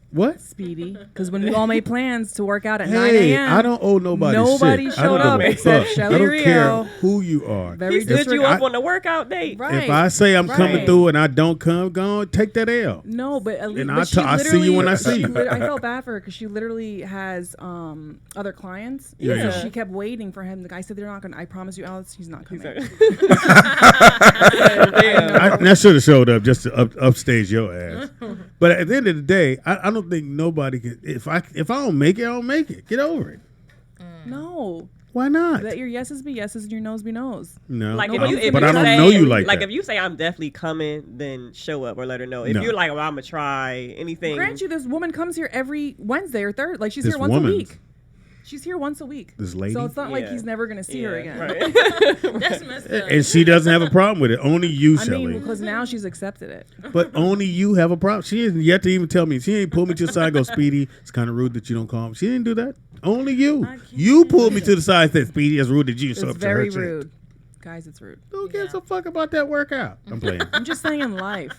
What? Speedy, because when we all made plans to work out at 9 Hey, a.m. I don't owe nobody Nobody shit. showed I don't up give a except fuck. Shelly I don't care Rio. who you are. Very He stood you up I- on the workout date. Right. If I say I'm coming Right. through and I don't come, go on, take that L. No, but at least And but she I see you when I see she you. I felt bad for her because she literally has other clients. Yeah. So she kept waiting for him. The guy said they're not gonna. I promise you, Alice, he's not coming. Damn. I should have showed up just to upstage your ass. But at the end of the day, I don't think nobody can. If I don't make it, I don't make it. Get over it. No, Why not? let your yeses be yeses and your no's be no's. No, Like Nobody if you, if but you I don't say, know you like that. if you say I'm definitely coming, then show up or let her know. If No. you're like, well, I'm gonna try anything. Grant you, this woman comes here every Wednesday or third. Like she's This here once woman? a week. She's here once a week. This lady? So it's not like Yeah. he's never gonna see her Yeah, again. right. That's messed up. And she doesn't have a problem with it. Only you, I Shelly. mean, because now she's accepted it. But only you have a problem. She isn't yet to even tell me. She ain't pulled me to the side and go, Speedy, it's kind of rude that you don't call me. She didn't do that. Only you. You pulled me to the side and said, Speedy, it's rude that you show It's up to her very shit. rude, guys. It's rude. Who gives a fuck about that workout? I'm playing. I'm just saying in life.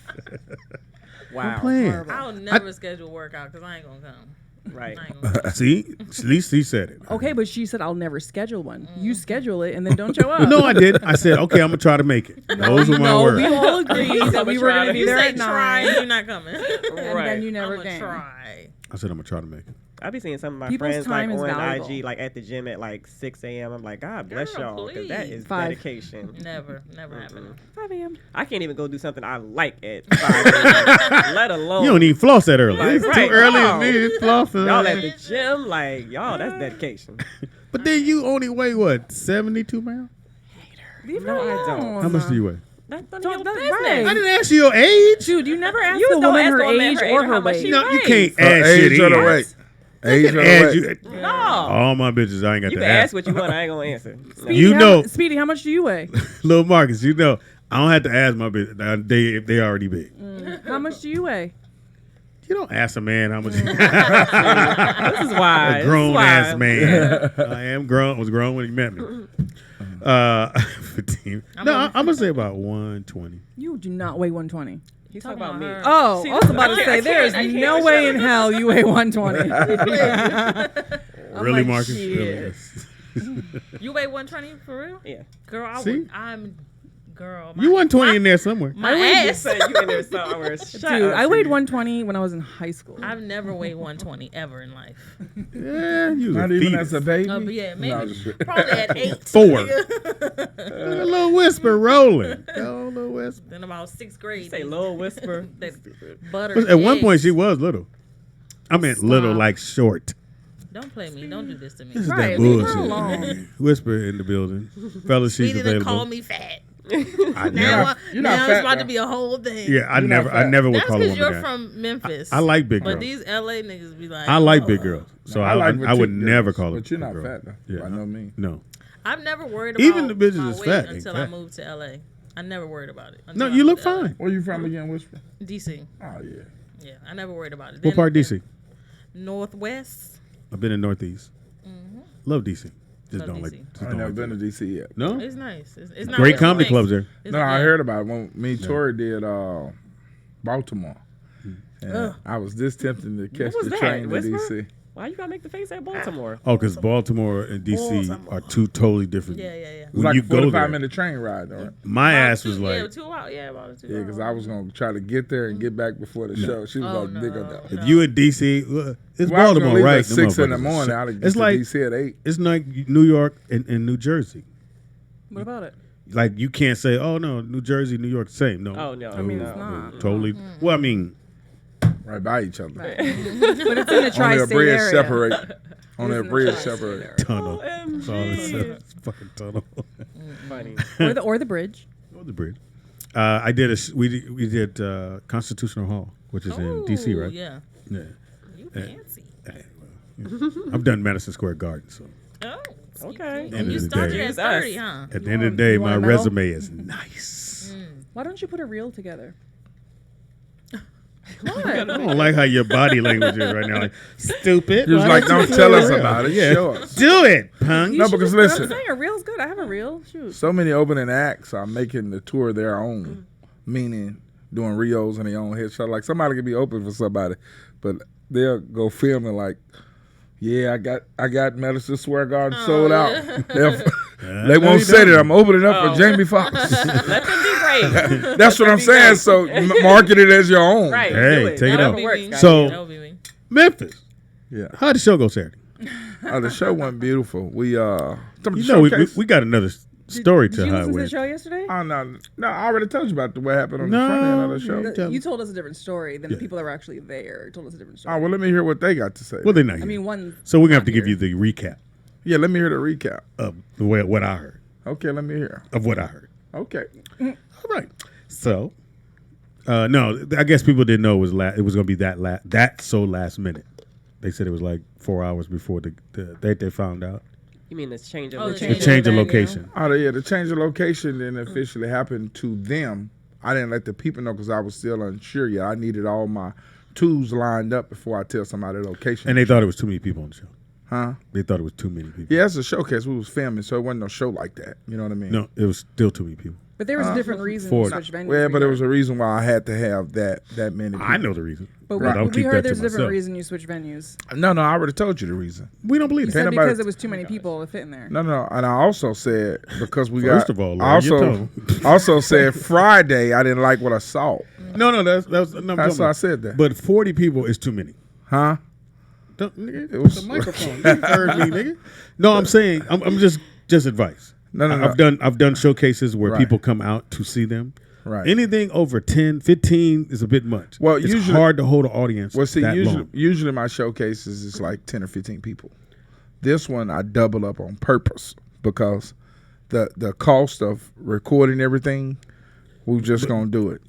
I'm playing. I'll never schedule a workout because I ain't gonna come. Right. I ain't gonna come. See? At least he said it. Okay, but she said I'll never schedule one. You schedule it and then don't show up. No, I didn't. I said, okay, I'm going to try to make it. Those were my No, words. we all agreed that we were going to be You there say at try 9, and you're not coming. and Right. then you never I'm came. try. I said, I'm going to try to make it. I be seeing some of my People's friends time like is on valuable. IG, like at the gym at like 6 a.m. I'm like, God bless Girl, y'all, because that please. is 5. dedication. Never happened. 5 a.m. I can't even go do something I like at 5 a.m., let alone You don't even floss that early. Like, It's right, too early no. to me. It's flossing. y'all at the gym. Like, y'all, that's dedication. But then you only weigh, what, 72 pounds? Leave No, her I don't. alone. How much do you weigh? That's none of Don't- your that's business. right. I didn't ask you your age. Dude, you never ask You a don't woman ask her a woman age her age or or her how much weight. she No, you weighs. can't ask shit Age or the either. weight? They Age can or the ask weight? you. No. All my bitches, I ain't got You to can ask. ask what you want. I ain't gonna answer. No. You know, Speedy, how much do you weigh? Little Marcus, you know, I don't have to ask my bitch. They already big. How much do you weigh? You don't ask a man how much. This is why. A grown ass This is why. man. I am grown. Was grown when he met me. 15. No, I'm gonna say about 120. You do not weigh 120. He's Talking talking about me. about her. Oh, See, I was about to I say can't- there is I can't no shut way up. in hell you weigh 120. I'm Really, like, Marcus? shit. Really? You weigh 120 for real? Yeah. Girl, See? Girl. You 120 in there somewhere. My You ass. said you in there somewhere. Shut Dude, up, I weighed Steve. 120 when I was in high school. I've never weighed 120 ever in life. Yeah, you was Not a even fetus. as a baby. But yeah, maybe No, just- probably at 8. 4. A little whisper rolling. Go, little whisper. Then about 6th grade. Say little whisper. That butter. But at one eggs. point, she was little. I meant little, Stop. like short. Don't play me. Don't do this to me. This is Right, that leave her bullshit. alone. Whisper in the building. Fellas, she's Sweetie done call available. me fat. I Now, never. You're now not it's fat, about though. to be a whole thing. Yeah, I You're not never fat. would That's call a because woman you're that. from Memphis. I like big But girls. these LA niggas be like, I like big "Oh." girls, so I I like would petite never girls, call her. but you're big not girl. fat, though, by no means. No, I've never worried about Even the bitches my that's weight fat ain't until fat. I moved to LA. I never worried about it. no, until I you moved look to LA. fine. Where you from again, Whisper? DC. Oh, yeah. Yeah, I never worried about it. What Then- part of DC? Northwest. I've been in Northeast. Love DC. Just Love don't like. DC. Just I ain't don't never like been to it. DC yet. No. It's nice. It's not Great what comedy you clubs think. there. It's No, I good. heard about it when me and Tori did Baltimore. And I was this tempted to catch was the that? train to Whisper? DC. Why you gotta make the face at Baltimore? Oh, because Baltimore and DC are two totally different. Yeah. It was When like you a go 45 there, minute train ride, though. my About ass was two- like, 2 hours. Yeah, about 2 Yeah, hours. because I was going to try to get there and get back before the show. She was Oh, like, nigga, no. no. if you in DC, it's Well, I was gonna Baltimore, leave right? at Them 6 in the motherfuckers morning. are I'd shit. get It's to like DC at 8. it's like New York and New Jersey. What about it? Like you can't say, oh no, New Jersey, New York, same. No. Oh, no. I mean, it's No. not. Totally. Well, I mean, Right by each other. But it's in the Only a tri-state bridge area. separate. Only a in the bridge tri-state separate. area. tunnel. That's all it says. OMG. It's a fucking tunnel. Funny. Or the bridge. Oh, the bridge. I did we did Constitutional Hall, which is in DC, Ooh, right? Yeah. Yeah. You fancy. I've done Madison Square Garden, so Oh. Okay. End And of you the started day. at 30, huh? at the end of the day, you my want a medal? resume is nice. Why don't you put a reel together? I don't like how your body language is right now. Like, stupid. He was Why like, don't you don't do tell a us reel?" about it. Yeah. Show us. Do it, punk. No, You should because just- listen. I'm saying a reel's good. I have a reel. Shoot. So many opening acts are making the tour their own, meaning doing reels in their own headshot. Like somebody could be open for somebody, but they'll go film and like, yeah, I got Madison Square Garden sold out. They No, won't you say don't. that. I'm opening up for Jamie Foxx. Let them be great. That's what I'm saying. So market it as your own. Right. Hey, do it. take it Whatever out. works, me. guys. So- That would be me. Memphis. Yeah. How'd the show go Saturday? The show went beautiful. We You know, showcase. we got another story Did to you how it listen to the went. show yesterday? Oh no, I already told you about what happened on the front end of the show. No. Tell You me. told us a different story than the Yeah. people that were actually there. Told us a different Oh story. well, let me hear what they got to say. Well, they're not I here. mean, one. So we're gonna have to not give here. you the recap Yeah, let me hear the recap. of what I heard. Okay, let me hear. Of what I heard. Okay. All right. So, no, I guess people didn't know it was it was gonna be that so last minute. They said it was like 4 hours before they found out. You mean this change of Oh, the The Change change of venue. location. Oh yeah, the change of location didn't officially happen to them. I didn't let the people know because I was still unsure yet. I needed all my tools lined up before I tell somebody the location. And they thought it was too many people on the show. huh? They thought it was too many people. Yeah, it's a showcase. We was filming, so it wasn't no show like that. You know what I mean? No, it was still too many people. But there was a different reason for- to switch venues. Well, we but there heard. was a reason why I had to have that many people. I know the reason. But But I'll we keep heard that there's to a different myself. reason you switch venues. No, I already told you the reason. We don't believe You it. said nobody- because there was too many people to fit in there. No, and I also said because we First got. of all, I Lord, you also told. also said Friday I didn't like what I saw. No, that's no, I'm talking That's why I about- said that. But 40 people is too many. Huh? Don't, nigga, It was- the microphone. You heard me, nigga. No, I'm saying I'm just advice. No. I've done showcases where Right. people come out to see them. Right. Anything over 10, 15 is a bit much. Well, it's usually- hard to hold an audience. Well, see, that long. usually my showcases is like 10 or 15 people. This one I double up on purpose because the cost of recording everything, we're just gonna do it.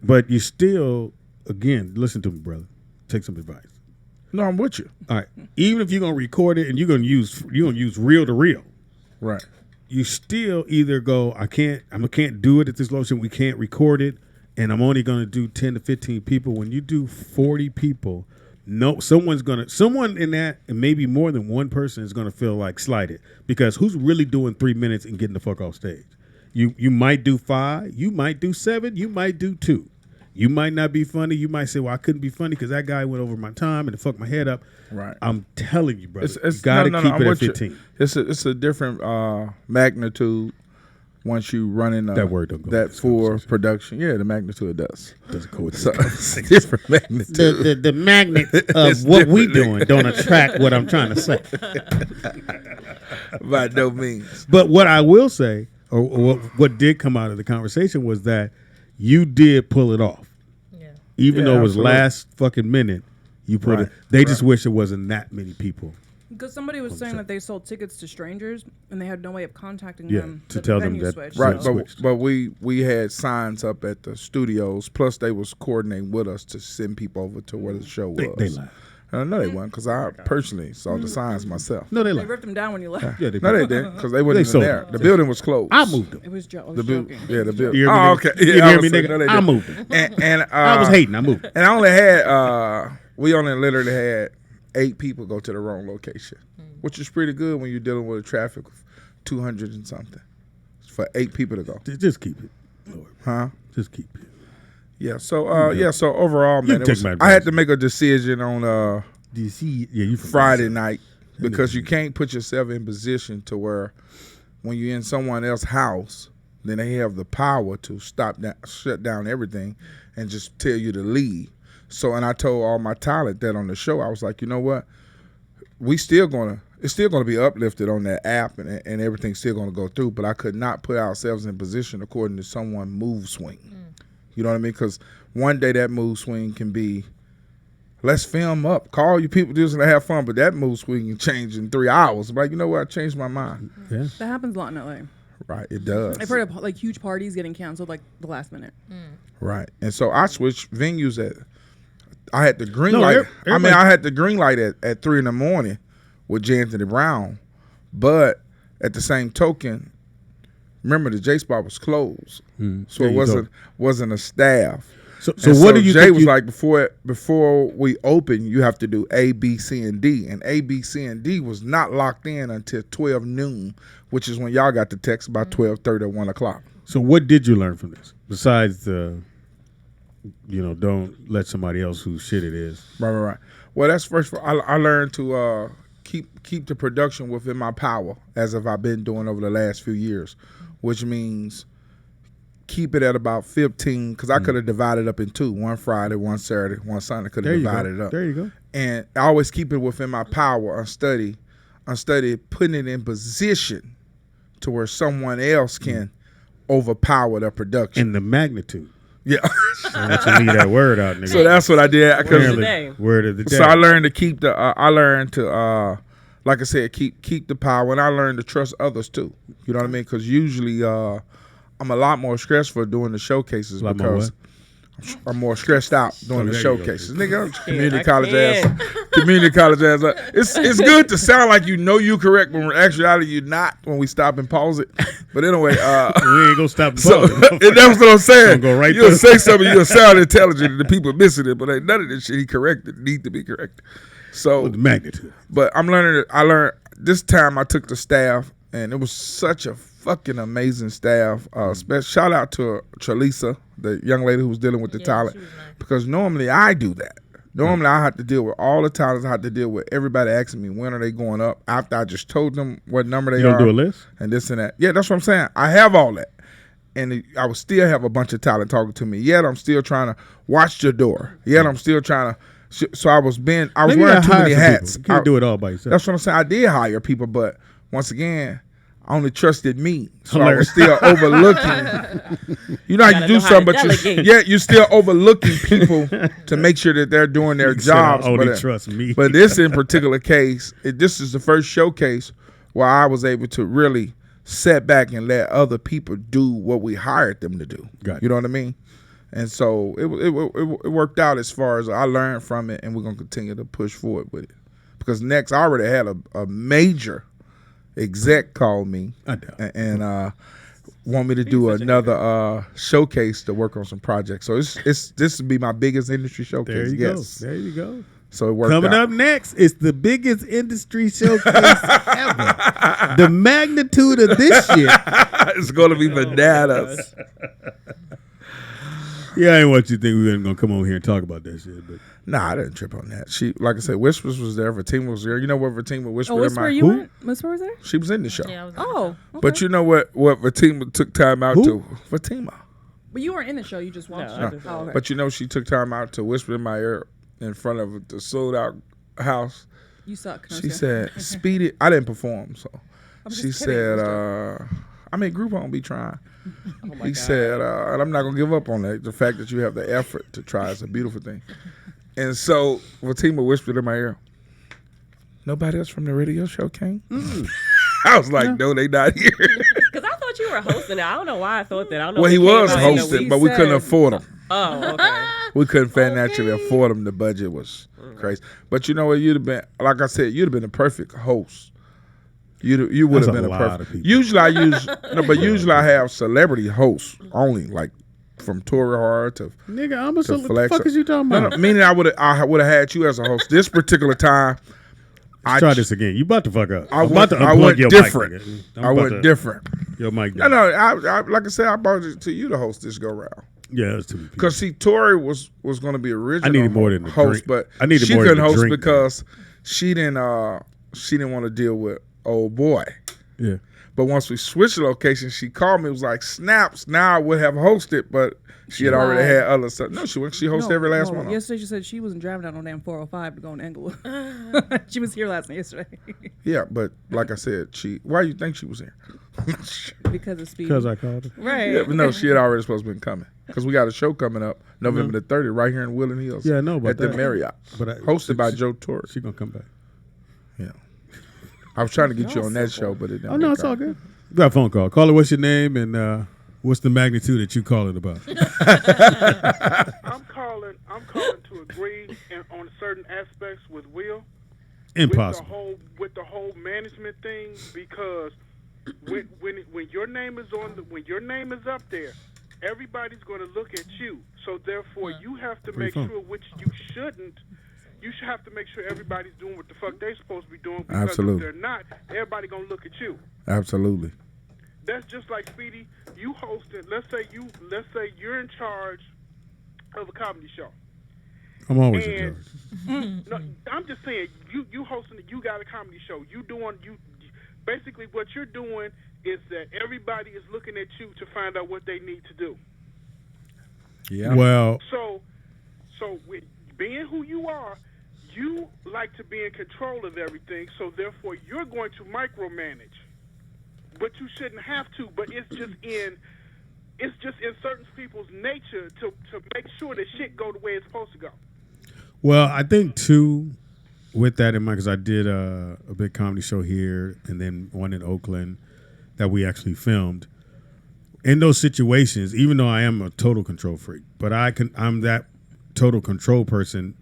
But you still, again, listen to me, brother. Take some advice. No, I'm with you. All right. Even if you're gonna record it and you're gonna use reel to reel, Right. you still either go, I can't do it at this location. We can't record it, and I'm only gonna do 10 to 15 people. When you do 40 people, no, someone in that, and maybe more than one person is gonna feel like slighted because who's really doing 3 minutes and getting the fuck off stage? You might do 5, you might do 7, you might do 2. You might not be funny. You might say, "Well, I couldn't be funny because that guy went over my time and it fucked my head up." Right. I'm telling you, brother, It's you got to no, keep I'm it at with you. 15. It's a different magnitude once you run in That word don't go with that this for conversation. production. Yeah, the magnitude does. Doesn't go with So this it's different magnitude. the magnet It's of what we different. doing don't attract what I'm trying to say. By no means. But what I will say, or what did come out of the conversation was that you did pull it off. Yeah. Even Yeah, though it was absolutely. last fucking minute, you put Right, it. They just wish it wasn't that many people. Because somebody was saying that they sold tickets to strangers and they had no way of contacting Yeah, them to the tell them venue that- switched, Right, so- but we had signs up at the studios. Plus, they was coordinating with us to send people over to where the show was. They lied. And I know they weren't because I personally saw the signs myself. No, they They lied. ripped them down when you left. Yeah, they No, they did. didn't because they wasn't sold even there. it. The building was closed. I moved them. It was I was The joking. yeah, the building. You hear me, Oh, nigga? okay. You Yeah, hear I me, was saying, nigga? no, they I didn't. moved them. And I was hating. I moved. And I only had we only literally had 8 people go to the wrong location, which is pretty good when you're dealing with a traffic of 200 and something. For 8 people to go. Just keep it, Lord. Huh? Just keep it. Yeah. So so overall, man, take my I had advice. to make a decision on Do you see? Yeah, you Friday night because you can't put yourself in position to where when you're in someone else's house, then they have the power to shut down everything and just tell you to leave. So, and I told all my talent that on the show, I was like, you know what? It's still gonna be uplifted on that app and everything's still gonna go through, but I could not put ourselves in position according to someone move swing. You know what I mean? Because one day that move swing can be, let's film up, call you people just to have fun, but that move swing can change in 3 hours. Like, you know what? I changed my mind. Yeah. That happens a lot in LA. Right, it does. I've heard of like huge parties getting canceled like the last minute. Right, and so I switched venues I had the green No, light. everybody- I had the green light at 3 a.m. with J. Anthony Brown, but at the same token, remember the J Spot was closed, so There it you wasn't a staff. So And what do you Jay think? was like before we open, you have to do A, B, C, and D, and A, B, C, and D was not locked in until 12 noon, which is when y'all got the text about 12:30 or 1 o'clock. So what did you learn from this besides don't let somebody else whose shit it is? Right. Well, that's first. I learned to keep the production within my power, as if I've been doing over the last few years, which means keep it at about 15. Because I could have divided up in 2: one Friday, one Saturday, one Sunday. Could have divided it up. There you go. And I always keep it within my power. Unstudy putting it in position to where someone else can overpower the production. And the magnitude. Yeah. I want you to leave that word out, nigga. So that's what I did. Word of the Apparently, day. word of the day. So I learned to keep the. Like I said, keep the power, and I learned to trust others too. You know what I mean? Because usually, I'm a lot more stressful doing the showcases Lot more because I'm more stressed out doing the there you go. showcases. Nigga, I'm I community college ass. can't. Community college ass. It's good to sound like you know you correct when in actuality you're not when we stop and pause it. But anyway, we ain't gonna stop the so ball. and that's what I'm saying. Gonna go right You'll through. say something, you'll sound intelligent, and the people missing it, but ain't none of this shit he corrected need to be corrected. So, With the magnitude. but I learned this time I took the staff, and it was such a fucking amazing staff. Shout out to Tralisa, the young lady who was dealing with the talent, she was nice. because normally I do that. Normally I have to deal with all the talents. I have to deal with everybody asking me when are they going up after I just told them what number they You are don't do a list? and this and that. Yeah, that's what I'm saying. I have all that. And I would still have a bunch of talent talking to me. Yet I'm still trying to watch your door. Yet I'm still trying to. So I was Maybe wearing you gotta too hire many some hats. people. You can't do it all by yourself. That's what I'm saying. I did hire people, but once again, I only trusted me. So I Hilarious. was still overlooking. You know how you Gotta do know how something, to but delegate. you're still overlooking people to make sure that they're doing their He said, jobs. I only but, trust me. but this in particular case, this is the first showcase where I was able to really set back and let other people do what we hired them to do. Got it. You know what I mean? And so it worked out as far as I learned from it, and we're gonna continue to push forward with it. Because next, I already had a major exec call me I doubt. and want me to do another showcase to work on some projects. So this would be my biggest industry showcase. There you yes. go. There you go. So it worked Coming out. up next, it's the biggest industry showcase ever. The magnitude of this shit. It's gonna be bananas. Yeah, I ain't what you think we were gonna come over here and talk about that shit, but Nah, I didn't trip on that. She, like I said, Whispers was there. Fatima was there. You know what Fatima whispered Oh, in Whisper, my. you went? Whisper was there? She was in the show. Yeah, I was Oh, okay. But you know what Fatima took time out Who? to? Fatima. But you weren't in the show. You just watched No, I it. just- Oh, okay. But you know she took time out to whisper in my ear in front of the sold out house. You suck. No, She sir. said, "Speed it." I didn't perform, so I'm just she kidding, said, Mr. "I mean, Groupon be trying." Oh my He God. said, and I'm not gonna give up on that. The fact that you have the effort to try is a beautiful thing. And so Fatima whispered in my ear, "Nobody else from the radio show came." I was like, "No, they not here." Because I thought you were hosting it. I don't know why I thought that. I don't know Well, if he it came was out in the hosting, week. but we couldn't said- afford him. Oh, okay. We couldn't financially afford him. The budget was crazy. But you know what? You'd have been, like I said, you'd have been a perfect host. You would That's have a been a lot perfect. of people. Usually I use no, but usually I have celebrity hosts only, like from Tory Hart to Nigga, I'm a to what the Flex. fuck is you talking No, about? no, meaning I would have had you as a host. This particular time, I Try this again. You about to fuck up. I I'm went, about to I unplug went your different. mic, nigga. I'm I about went to- different. Your mic No, down. no. I like I said, I brought it to you to host this go round. Yeah, it's too many people. Because see, Tori was going to be original. I needed more than the host, drink. but I needed she more than couldn't the host drink, because she didn't want to deal with old boy. Yeah. But once we switched locations, she called me. It was like snaps. Now I would have hosted, but she had already lied. had other stuff. No, she hosted every last one. Of them. Yesterday she said she wasn't driving down on damn 405 to go in Englewood. She was here yesterday Yeah, but like I said, why you think she was here? because of speed. Because I called her. Right. Yeah, but no, she had already supposed to been coming because we got a show coming up November the 30th right here in Woodland Hills. Yeah, I know about at the that. Marriott, But hosted by Joe Torres. She gonna come back. Yeah, I was trying to get you on that show, but it didn't. Oh no, work it's all out. good. You got a phone call. Call her. What's your name and what's the magnitude that you calling about? I'm calling to agree on certain aspects with Will. Impossible. With the whole management thing, because when your name is when your name is up there, everybody's going to look at you. So therefore, you have to make sure, which you shouldn't. You should have to make sure everybody's doing what the fuck they're supposed to be doing. Because Absolutely. if they're not, everybody gonna look at you. Absolutely. That's just like Speedy. You hosted. Let's say you're in charge of a comedy show. I'm always in And charge. no, I'm just saying you hosting. You got a comedy show. You basically what you're doing is that everybody is looking at you to find out what they need to do. Yeah. Well, So with being who you are, you like to be in control of everything. So therefore, you're going to micromanage, but you shouldn't have to. But it's just in certain people's nature to make sure that shit go the way it's supposed to go. well, I think too, with that in mind, because I did a big comedy show here and then one in Oakland that we actually filmed. In those situations, even though I am a total control freak, but I'm that total control person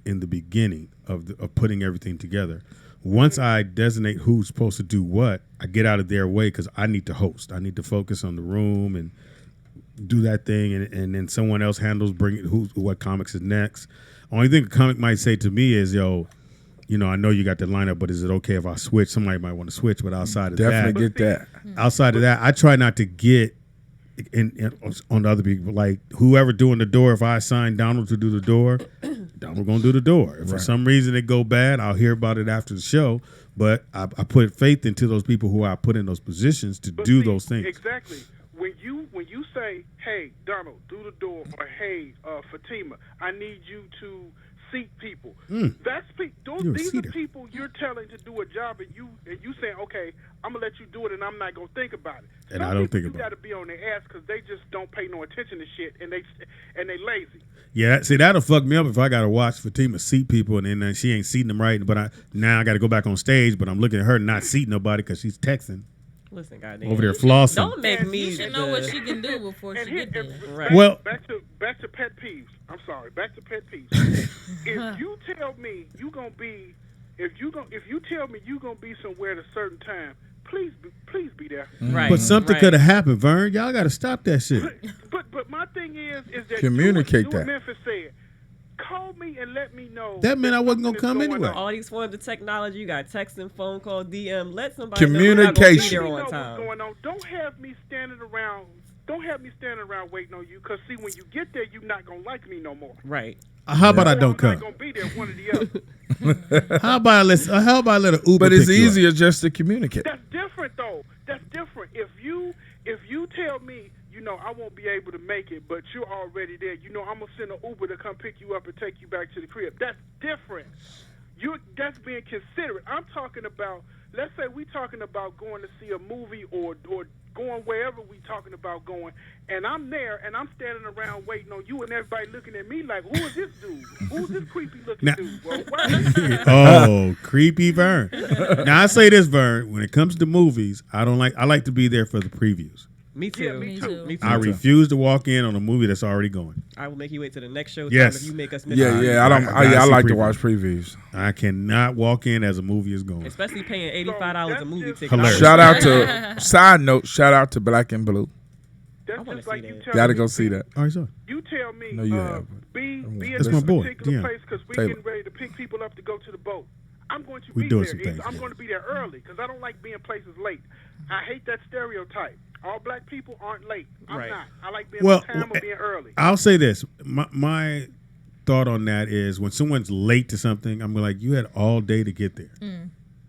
in the beginning of putting everything together. Once I designate who's supposed to do what, I get out of their way because I need to host. I need to focus on the room and do that thing, and then someone else handles what comics is next. Only thing a comic might say to me is, yo, I know you got the lineup, but is it okay if I switch? Somebody might want to switch, but outside of Definitely that, get that. outside of that, I try not to get on the other people. Like whoever doing the door, if I assign Donald to do the door, Donald gonna do the door. If for some reason it go bad, I'll hear about it after the show. But I put faith into those people who I put in those positions to But do see, those things. Exactly. When you say, "Hey, Donald, do the door," or "Hey, Fatima, I need you to seat people." That's You're a these seater. are people you're telling to do a job, and you saying, "Okay, I'm gonna let you do it, and I'm not gonna think about it." And I don't think you about got to be on their ass because they just don't pay no attention to shit, and they lazy. Yeah, see, that'll fuck me up if I gotta watch Fatima seat people and then she ain't seating them right. But now I gotta go back on stage, but I'm looking at her not seating nobody because she's texting Listen, goddamn. over there flossing. Don't make And me. You should know what she can do before she And here, get there. Right. Well- back to pet peeves. I'm sorry. Back to pet peeves. If you tell me you tell me you gonna be somewhere at a certain time, please be there. Right. But something right. could have happened, Vern. Y'all gotta stop that shit. But my thing is that Communicate you that. and Memphis said, call me and let me know. That meant I wasn't gonna something is come going anyway. on. All these forms of technology, you got texting, phone call, DM. Let somebody know you're not gonna be Communication. there Let me know on what's time. going on. Don't have me standing around. Don't have me standing around waiting on you. Cause see, when you get there, you're not gonna like me no more. Right. How about I Or don't I'm come? not gonna be there. One or the other. How about I let an Uber? But it's pick you up? easier just to communicate. That's different, though. That's different. If you tell me, I won't be able to make it, but you're already there. I'm gonna send an Uber to come pick you up and take you back to the crib. That's different. That's being considerate. I'm talking about. Let's say we talking about going to see a movie or going wherever we talking about going, and I'm there and I'm standing around waiting on you, and everybody looking at me like, who is this dude? Who's this creepy looking Now- dude? Well, why? Oh, creepy Vern. Now I say this, Vern. When it comes to movies, I like to be there for the previews. Me too. Yeah, me too. Me too. I refuse to walk in on a movie that's already going. I will make you wait to the next show. Yes. Time if you make us miss Yeah, it. yeah. I don't. I gotta I see like to previews. watch previews. I cannot walk in as a movie is going. Especially paying $85 a movie That's ticket. Hilarious. Shout out to side note. Shout out to Black and Blue. That's wanna just like see you that. tell Gotta me. go see that. All right, so You tell me, No, you haven't. be in That's this my boy, particular Deon. place because we're Taylor. getting ready to pick people up to go to the boat. I'm going to We be doing there. some things I'm together. going to be there early because I don't like being places late. I hate that stereotype. All black people aren't late. I'm Right. not. I like being Well, on time or being early. I'll say this. My thought on that is when someone's late to something, I'm like, you had all day to get there.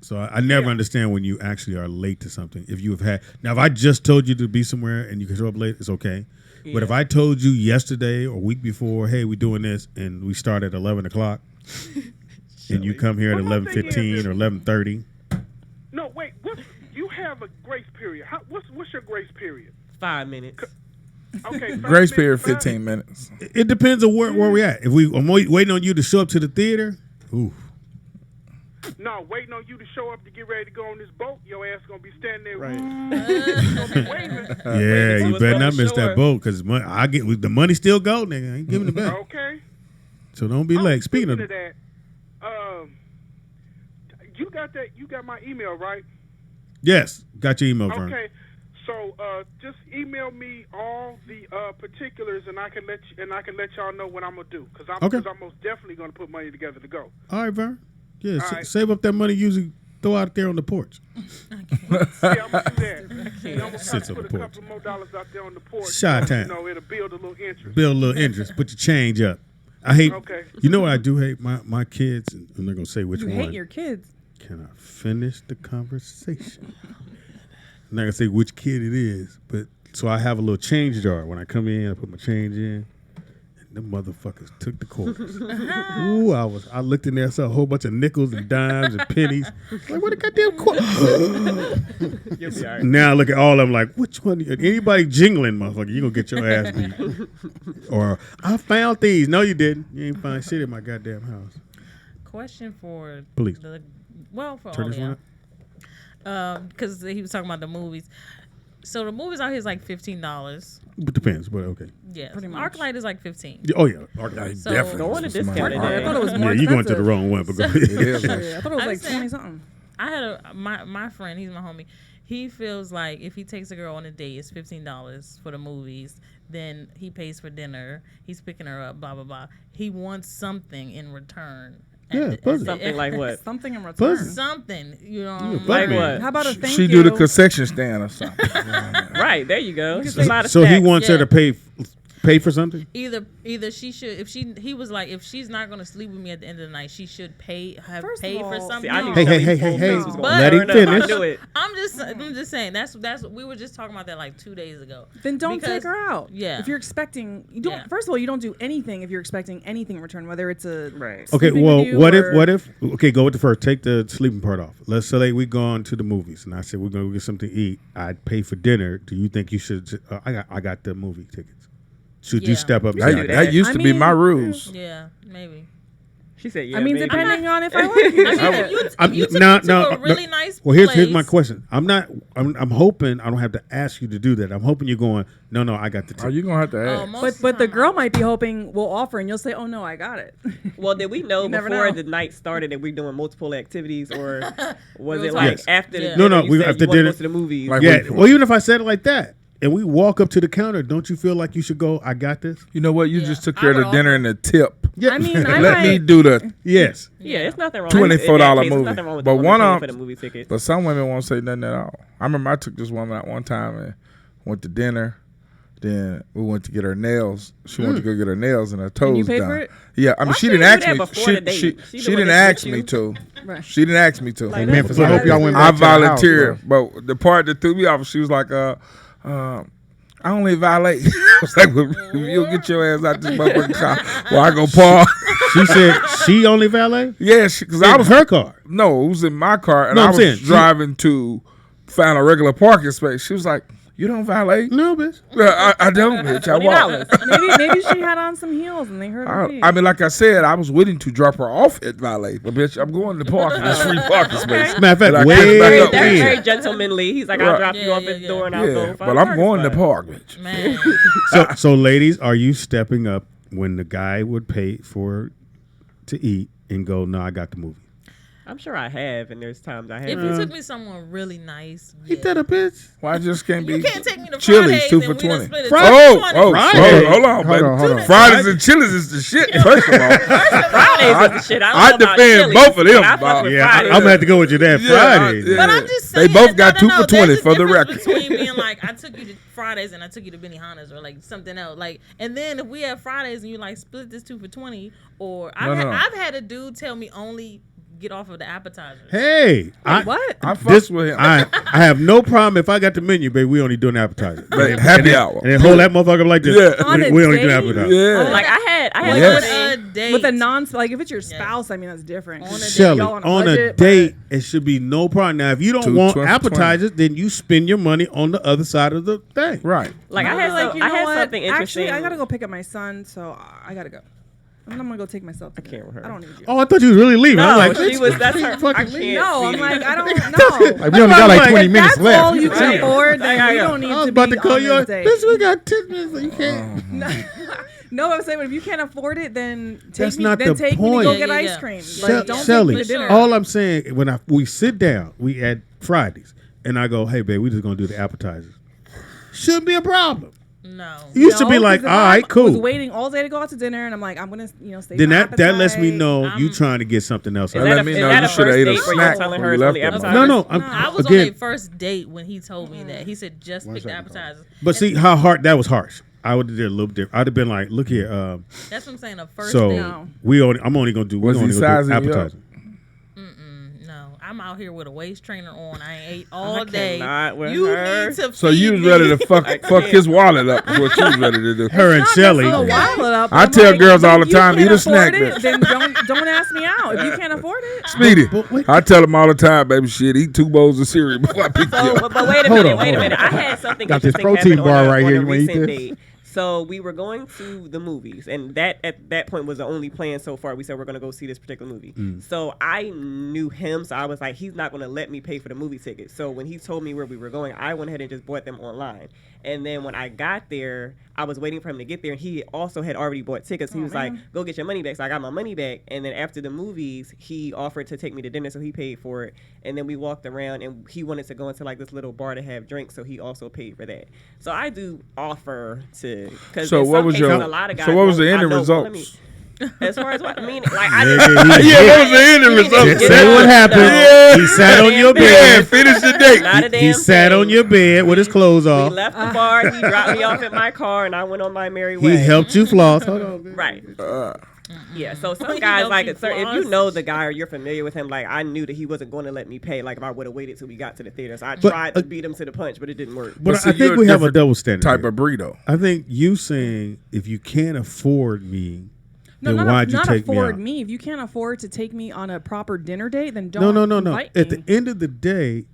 So I never understand when you actually are late to something. If you have had now, if I just told you to be somewhere and you can show up late, it's okay. But if I told you yesterday or week before, hey, we're doing this, and we start at 11 o'clock, and you come here at Well, my thing 11:15 is- or 11:30, No, wait. You have a grace period. What's your grace period? 5 minutes. Okay. 5 Grace minutes, period 5 15 minutes. it depends on where we at. If I'm waiting on you to show up to the theater, ooh, No, waiting on you to show up to get ready to go on this boat. Your ass gonna be standing there. Right. You gonna be waving. yeah, so you it's better on not the miss that shore. boat because I get the money still go, nigga. I ain't giving it back. Okay. So don't be late. Speaking of that, you got that? You got my email, right? yes, got your email, Vern. Okay. So just email me all the particulars, and I can let y'all know what I'm gonna do. Cause I'm most definitely gonna put money together to go. All right, Vern. Yeah, All right. save up that money. Usually throw out there on the porch. Yeah, I'm gonna do that. Yeah, I'm gonna Sits try on to the put a porch. couple more dollars out there on the porch. Shot so, time. You know, it'll build a little interest. Build a little interest. Put your change up. I hate. Okay. You know what I do hate? My kids. And I'm not gonna say which You one. hate your kids. Can I finish the conversation? I'm not gonna say which kid it is, but so I have a little change jar. When I come in, I put my change in, and them motherfuckers took the quarters. Ooh, I looked in there, saw a whole bunch of nickels and dimes and pennies. Like, what a goddamn quarter? You'll be all right. Now I look at all of them like, which one? Anybody jingling, motherfucker, you gonna get your ass beat. Or I found these. No, you didn't. You ain't find shit in my goddamn house. Question for Please. for Turn all this one y'all. up. Because he was talking about the movies. So the movies out here is like $15. It depends, but okay. Yes. Pretty much. ArcLight is like 15. Yeah, oh yeah. So- Definitely. Go on a some discount money. today. I thought it was Yeah, more you going to the expensive. wrong one, but go It ahead. is. Yeah, I thought it was I'm like saying- 20 something. I had my friend, he's my homie. He feels like if he takes a girl on a date, it's $15 for the movies. Then he pays for dinner. He's picking her up, blah, blah, blah. He wants something in return. Yeah, pussy. Something like what? Something in return. Pussy. Something, you know. You a Like fuck what? How about a thank She you? do the concession stand or something. Right, there you go. can A lot of So he snacks. wants her Yeah. to pay for something? Either she should, he was like, if she's not gonna sleep with me at the end of the night, she should pay First of for all- something. See, I knew Hey, Shelly hey, full hey, face hey. was gonna Let burn him up. I finish. knew it. I'm just saying that's we were just talking about that like 2 days ago. Then don't Because- take her out. yeah. If you're expecting, you don't. Yeah. First of all, you don't do anything if you're expecting anything in return, whether it's a Right. Okay, sleeping well, with you what or- if, okay, go with the first. Take the sleeping part off. Let's say we gone to the movies, and I said we're going to get something to eat. I'd pay for dinner. Do you think you should, I got the movie tickets. Should you Yeah. step up? We and should say, do That that. used I to be mean, my rules. Yeah, maybe. She said, yeah. I mean, maybe. depending on if I like you. I mean, shit. if you, I'm- if you took no, me to no, a no. really nice Well, here's my place- question. I'm hoping I don't have to ask you to do that. I'm hoping you're going, no, I got the Are ticket. you gonna have to ask? most But of the time girl I- might be hoping we'll offer, and you'll say, "Oh no, I got it." Well, did we know You never before know. the night started that we're doing multiple activities, or was We it were like talking- after the Yeah. dinner? No, you we said after you wanna dinner. go to the movies? Like- Yeah, wait for well, it. even if I said it like that, and we walk up to the counter, don't you feel like you should go, I got this? You know what? You Yeah. just took I care of would the dinner and the tip. Yeah. I mean, I Let me might. do the. Yes. Yeah, it's nothing wrong. $24 in that case, movie. There's nothing wrong with But the woman one paying of- for the movie ticket. But some women won't say nothing at all. I remember I took this woman out one time and went to dinner. Then we went to get her nails. She wanted to go get her nails and her toes you paid done. for it? Yeah, I mean Why she she didn't didn't ask do me. that before the date? She She the didn't one that ask with me you? to. Right. She didn't ask me to. Like, Memphis, that's I hope y'all went I back to the house, volunteered, but the part that threw me off, she was like, I only valet. I was like, well, if you'll get your ass out this motherfucking car, well, I go park. She said she only valet? Yeah, because I I was was her car. No, it was in my car, and No, I I'm was saying, she- driving to find a regular parking space. She was like, "You don't valet?" No, bitch. I don't, bitch. I walk. $20. maybe she had on some heels and they heard her feet. I mean, like I said, I was waiting to drop her off at valet, but bitch, I'm going to park in this free parking space. Matter of But I fact, came way back up That's in. very gentlemanly. He's like, I'll Right. drop you Yeah, off yeah, at the yeah. door and I'll go Yeah, find but a I'm parking going to spot. park, bitch. Man, So, ladies, are you stepping up when the guy would pay to eat and go, no, I got the movie? I'm sure I have, and there's times I If haven't. you took me somewhere really nice, Ain't that a bitch? Why just can't be you can't take me to Chili's Fridays 2 and for we done 20? split it Friday- 20. Friday. Hold on, baby. Hold on. Fridays and Chili's is the shit. First of all, Fridays is the shit. I I don't know about defend Chili's, both of them, but I fuck Bob. with Yeah, Fridays. I'm gonna have to go with you that Yeah, Friday. yeah. But I'm just They saying. both got 2 for there's 20 a for the difference record. Between being like, I took you to Fridays and I took you to Benihana's or like something else. Like, and then if we have Fridays and you like split this 2 for 20, or No. I've had a dude tell me only get off of the appetizers. Hey, What? I fucks this with him. I have no problem if I got the menu, baby. We only doing appetizers. But happy hour. And then hold that motherfucker like this. Yeah. On a We only do date? appetizers. Yeah. Like I had Yes. something- On a date. With a non, like if it's your spouse, I mean that's different. On a date. Shelly, Y'all on a on a budget, date, it should be no problem. Now, if you don't 2 want 20. appetizers, then you spend your money on the other side of the thing. Right. Like I I'd be had, like, you I know had what? something interesting. Actually, I gotta go pick up my son, so I gotta go. I'm gonna go take myself. I can't with her. I don't need you. Oh, I thought you was really leaving. No, I'm like, she was. That's her. I can't. No, I'm see. like I don't know. Like, we only got like 20 If minutes that's all left. you can Right. afford, then I you gotta don't need I was to about be to call on you. this date. Bitch, we got 10 minutes. You can't. No, I'm saying, but if you can't afford it, then take That's me. not then the take me to go point. get Yeah, ice yeah. cream. Shell- Like, don't Shelly, take me to dinner. all I'm saying, when we sit down, we at Fridays, and I go, hey, babe, we just going to do the appetizers. Shouldn't be a problem. No. You should be No, like, 'cause all if right, I cool. was waiting all day to go out to dinner, and I'm like, I'm gonna, stay. Then for that lets me appetite. know you trying to get something else. Is out That that let a- me is know that you a shoulda first ate a date where you're snack telling before her you it's left only that appetizers? No, no. I was on again, a first date when he told me that. He said just pick the second, appetizers. but see how hard that was harsh. I would have did a little different. I'd have been like, look here. That's what I'm saying. A first So date. No. I'm only gonna do. Was we he only gonna do sizing you up? appetizer. No, I'm out here with a waist trainer on. I ain't ate I all day. cannot with You her. need to. So you feed was me. ready to fuck his wallet up. Is what you was ready to do. Her and Shelly. So wallet up. I I'm tell like, girls all if the you time, can't eat a snack, afford it, bitch. Then don't ask me out if you can't afford it. Speedy. But wait. I tell them all the time, baby, shit, eat 2 bowls of cereal before I pick you So, up. but wait a Hold minute, on, wait a hold minute. on. I had something Got this interesting protein happen bar on right a here. You wanna eat recent this? date. So we were going to the movies, and that at that point was the only plan so far. We said we're going to go see this particular movie. So I knew him, so I was like, he's not going to let me pay for the movie ticket. So when he told me where we were going, I went ahead and just bought them online. And then when I got there, I was waiting for him to get there, and he also had already bought tickets. He was like, go get your money back. So I got my money back. And then after the movies, he offered to take me to dinner, so he paid for it. And then we walked around, and he wanted to go into like this little bar to have drinks, so he also paid for that. So I do offer to. Cause So in what some was cases, your? a lot of guys So what was the won't- end I know- results? As far as what I mean, like I Nigga, didn't. he- Yeah, what was the end He didn't result? get Say up. what happened. Yeah. He sat on your Yeah, bed. finish the date. Not a damn He sat thing. on your bed with his clothes We off. left the bar. He dropped me off at my car, and I went on my merry He way. helped you floss. Hold on. baby. Right. Yeah. So some He guys helped like you it. If you floss. know the guy or you're familiar with him, like I knew that he wasn't going to let me pay. Like if I would have waited till we got to the theater, so I But, tried to beat him to the punch, but it didn't work. But see, I you're think a we have a different double standard. Type here. of burrito. I think you saying if you can't afford me, No, then not, why'd you not take me afford out? me. If you can't afford to take me on a proper dinner date, then don't. No. invite At me. the end of the day,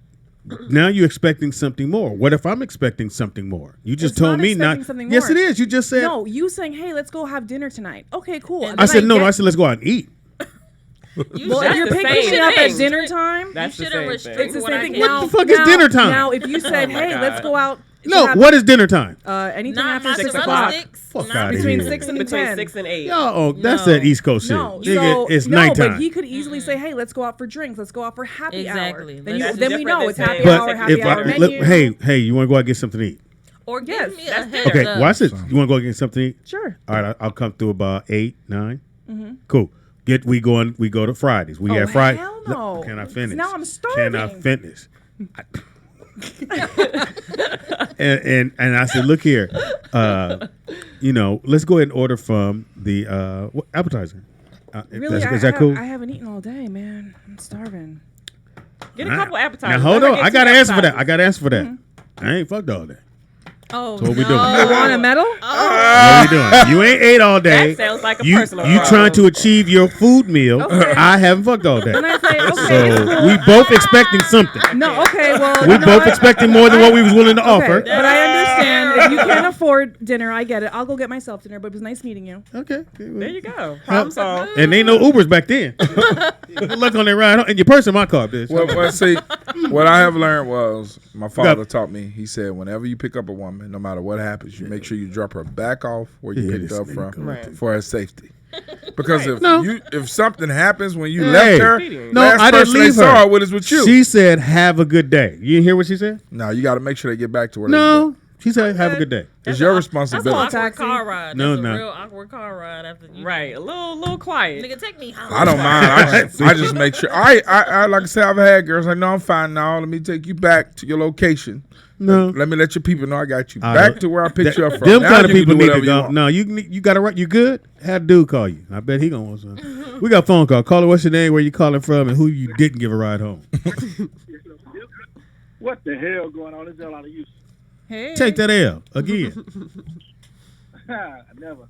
now you're expecting something more. What if I'm expecting something more? You just It's told not me expecting not. something Yes, more. it is. You just said. No, you saying, "Hey, let's go have dinner tonight." Okay, cool. And And I then said no. get- I said let's go out and eat. You Well, That's if you're the picking same me up thing. at dinner time, That's the shouldn't same restrict thing. it's the what same I thing. can What Now, the fuck is now- dinner time? Now, if you said, Oh my "Hey, God. let's go out," to No, have, what is dinner time? anything Not after 6 mozzarella o'clock. sticks. Fuck not outta Between here. 6 and Between 10. 6 and 8. Yo, that's No. that East Coast shit. No, Nigga, so it's no, nighttime. but he could easily say, "Hey, let's go out for drinks. Let's go out for happy Exactly. hour." Then, That's then we different know than it's happy saying- hour, But happy if hour I, menu. hey, you want to go out and get something to eat? Or give Yes, me that's a heads Okay, up. watch this. You want to go get something to eat? Sure. All right, I'll come through about 8, 9. Cool. We go to Fridays. We Oh, have Friday. hell no. Can I finish? Now I'm Can I starving. finish? and I said, look here, let's go ahead and order from the appetizer. Really, is that cool? I haven't eaten all day, man. I'm starving. Get a couple appetizers. Now hold Let her on, get I got to 2 answer for that. appetizers. I got to answer for that. I ain't fucked all day. Oh, So what we no. doing? You want a medal? What we doing? You ain't ate all day. That sounds like a you personal you problem. trying to achieve your food meal. Okay. I haven't fucked all day. Then I say, okay, So it's cool. we both expecting something. No, okay, well, We you know both what? expecting more than what we was willing to Okay, offer. but I understand if you can't afford dinner, I get it. I'll go get myself dinner, but it was nice meeting you. Okay. There you go. Problem solved. And ain't no Ubers back then. Good luck on that ride. And your purse in my car, bitch. Well, see, what I have learned was my father taught me. He said, whenever you pick up a woman, no matter what happens, you make sure you drop her back off where you Yeah, picked this up nigga from Right. for her safety. Because if something happens when you Hey. left her, No, last I didn't person they leave saw her. with is with you. She said, "Have a good day." You didn't hear what she said? No, you got to make sure they get back to where they No, were. she said, "Have a good day." It's your That's responsibility. an awkward Taxi. car ride. No, That's no. a real awkward car ride after you. Right, a little quiet. Nigga, take me home. I don't mind. I just make sure. I like I said, I've had girls like, no, I'm fine now. Let me take you back to your location. No. Let me let your people know I got you I back don't- to where I picked you up from. Them Now kind of you can people do need to whatever you go. want. No, you got it right. You good? Have a dude call you. I bet he gonna want something. We got a phone call. Call her. What's your name? Where you calling from? And who you didn't give a ride home? What the hell going on? This is a lot of use. Hey. Take that L again. Never.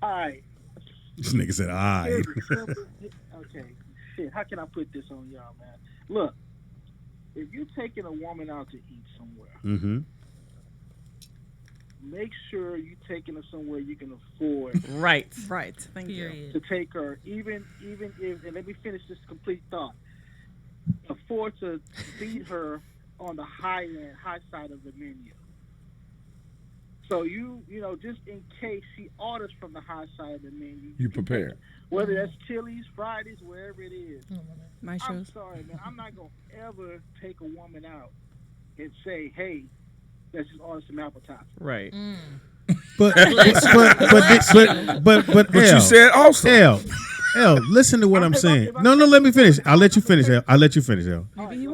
All right. This nigga said, "All right." Okay. Shit. How can I put this on y'all, man? Look, if you're taking a woman out to eat somewhere, Mm-hmm. make sure you're taking her somewhere you can afford Right. Right. Thank you. Period. to take her, even if, and let me finish this complete thought, afford to feed her on the high side of the menu. So you know, just in case she orders from the high side of the menu, You prepared. whether that's Chili's, Fridays, wherever it is. Nice I'm shows. sorry, man. I'm not gonna ever take a woman out and say, "Hey, let's just order some appetizers." Right. But But L, you said also. L, listen to what I'm saying. No, let me finish. I'll let you finish, L. I'll let you finish, L.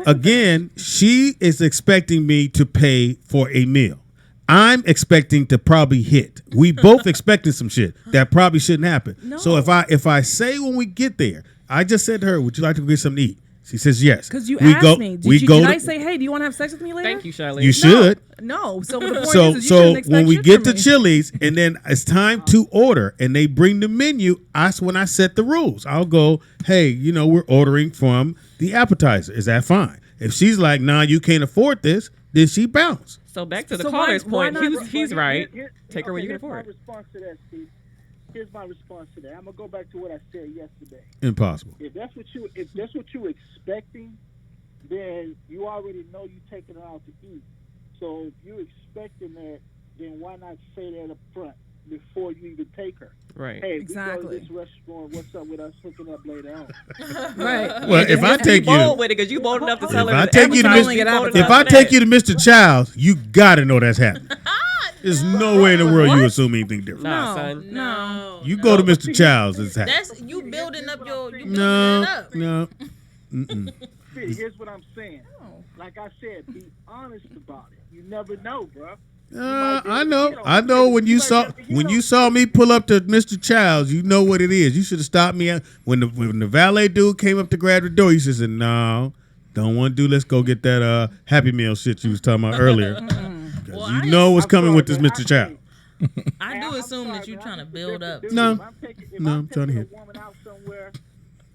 Again, she is expecting me to pay for a meal. I'm expecting to probably hit. We both expecting some shit that probably shouldn't happen. No. So if I say when we get there, I just said to her, "Would you like to go get something to eat?" She says yes. Because you We asked go- me. we Did go to- I say, "Hey, do you want to have sex with me later"? Thank you, Charlene. You should. No. So the point So is you shouldn't expect when we shit get from to me. Chili's and then it's time to order and they bring the menu, that's when I set the rules. I'll go, "Hey, we're ordering from the appetizer. Is that fine?" If she's like, "Nah, you can't afford this," then she bounce. So back to the So caller's why point, not- he's right. Here- Take her where you can here's afford. my response to that, Steve. Here's my response to that. I'm gonna go back to what I said yesterday. Impossible. If that's what you expecting, then you already know you taking her out to eat. So if you expecting that, then why not say that up front before you even take her? Right. Hey, we go Exactly. to this restaurant. What's up with us hooking up later on? Right. Well, if I take you, bold with it, because you bold enough to tell her. I that take you to appetizer, Mr. you bold If enough if I for take that. you to Mr. Childs, you gotta know that's happening. There's no way in the world you assume anything different. Nah, No. son. No. You go to Mr. Childs, it's happening. That's you building up your. You building No, it up. no. Mm-mm. See, here's what I'm saying. Like I said, be honest about it. You never know, bro. I know. When you saw me pull up to Mr. Childs, you know what it is. You should have stopped me when the valet dude came up to grab the door. You should have said, "No, don't want to do. Let's go get that Happy Meal shit you was talking about earlier." Well, You I know what's I'm coming sorry, with this man. Mr. Child. I do I'm assume sorry, that you're man. trying to I'm build up. If No. I'm No, I'm trying to taking hear. a woman out somewhere,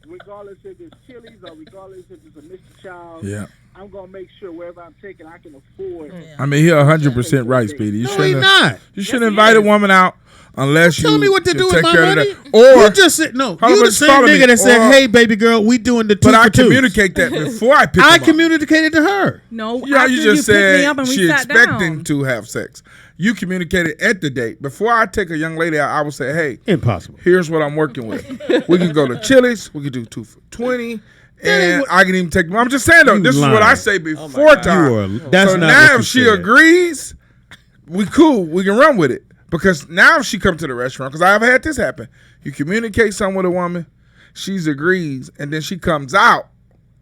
regardless if it's Chili's or regardless if it's a Mr. Child, Yeah. I'm gonna make sure wherever I'm taking, I can afford. Yeah. I mean, you're 100% right, Speedy. You No, he shouldn't. not. You shouldn't invite a woman out unless you Tell me what to can do with take my care of money. that. Or you just said no. on, You the but same follow me. nigga that said, Or- "Hey, baby girl, we doing the two but I for twos." communicate that before I pick I them up. communicated to her. No. Yeah, after you just picked me said up and we she sat expecting down. to have sex. You communicated at the date. Before I take a young lady out, I would say, "Hey, Impossible. here's what I'm working with. We can go to Chili's. We can do 2 for $20, and I can even take. I'm just saying though, You this is what lying. I say before God. time. You are. That's so not now what you if she said. agrees, we cool. We can run with it. Because now if she come to the restaurant, because I've had this happen, you communicate something with a woman, she's agrees, and then she comes out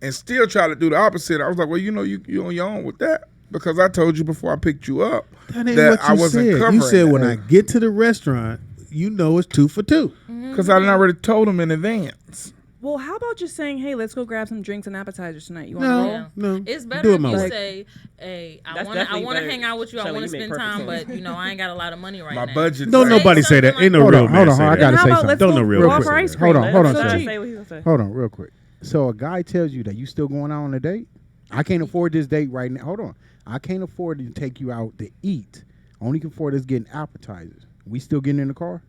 and still try to do the opposite. I was like, well, you on your own with that. Because I told you before I picked you up That ain't that what you I wasn't said. covering You said that. when I get to the restaurant, you know it's 2 for 2. Because I done already told them in advance. Well, how about just saying, "Hey, let's go grab some drinks and appetizers tonight. You want to roll?" Yeah. No, It's do better it if my you way. say, "Hey, I That's want to definitely better. hang out with you. I Shelly, want to you make spend perfect time, sense. but I ain't got a lot of money right My now." budget. Don't nobody say that. Ain't no Hold real on, man hold on, say I that. gotta How say about something. let's Don't go know real go quick for say ice that. cream? Hold on, hold on, That's Shelly. cheap. Say what he gonna say. Hold on, real quick. So a guy tells you that you still going out on a date. I can't afford this date right now. Hold on. I can't afford to take you out to eat. Only can afford is getting appetizers. We still getting in the car?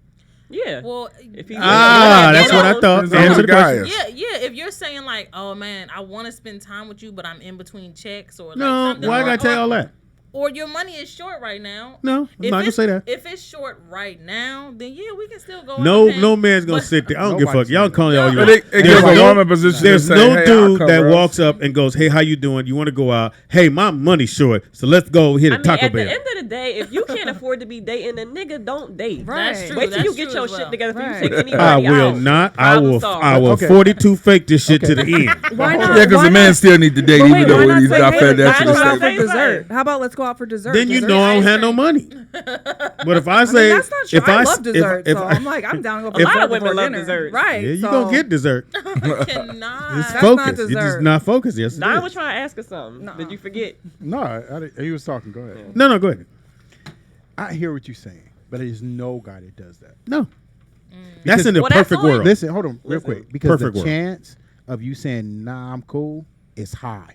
Yeah. Well, If he's That's what I thought. Depends on who Answer the the guy question. is. yeah. If you're saying like, "Oh man, I want to spend time with you, but I'm in between checks," or like No, something why I or- gotta tell you or- all that? or your money is short right now. No, I'm not gonna say that. If it's short right now, then yeah, we can still go. No, out and no hang. man's gonna But- sit there. I don't give a Nobody's fuck. Y'all saying call that. all you No, But want. it gives a woman position. There's to say, no hey, I'll dude cover that us. walks up and goes, "Hey, how you doing? You want to go out? Hey, my money's short, so let's go hit a I mean, Taco at Bell." the end of the day, if you can't afford to be dating a nigga, don't date. Right. That's true. Wait till you That's get true your as shit well. together before Right. you take anybody I will out. not. Problem solved. I will Okay. 42 fake this shit to the end. Why not? Yeah, because why the man not- still need to date, But even wait, though why not he's say, not hey, fed that let's to go the out for state. dessert? How about let's go out for dessert? Then you Dessert know I don't ice have no cream. money. But if I I say, mean, that's not true. if I I love dessert, if so I- I'm like, I'm down to go for A lot dessert of women before love dinner. desserts. Right. yeah, you so, gonna get dessert. I cannot. It's That's not focused. You're just dessert. not focused. Yes, it Don is. was trying to ask her something. Nuh-uh. Did you forget? No, he was talking. Go ahead. No, go ahead. I hear what you're saying, but there's no guy that does that. No, that's in the Well, that's perfect only- world. Listen, hold on, real Listen. quick, because Perfect the world. chance of you saying "Nah, I'm cool" is high.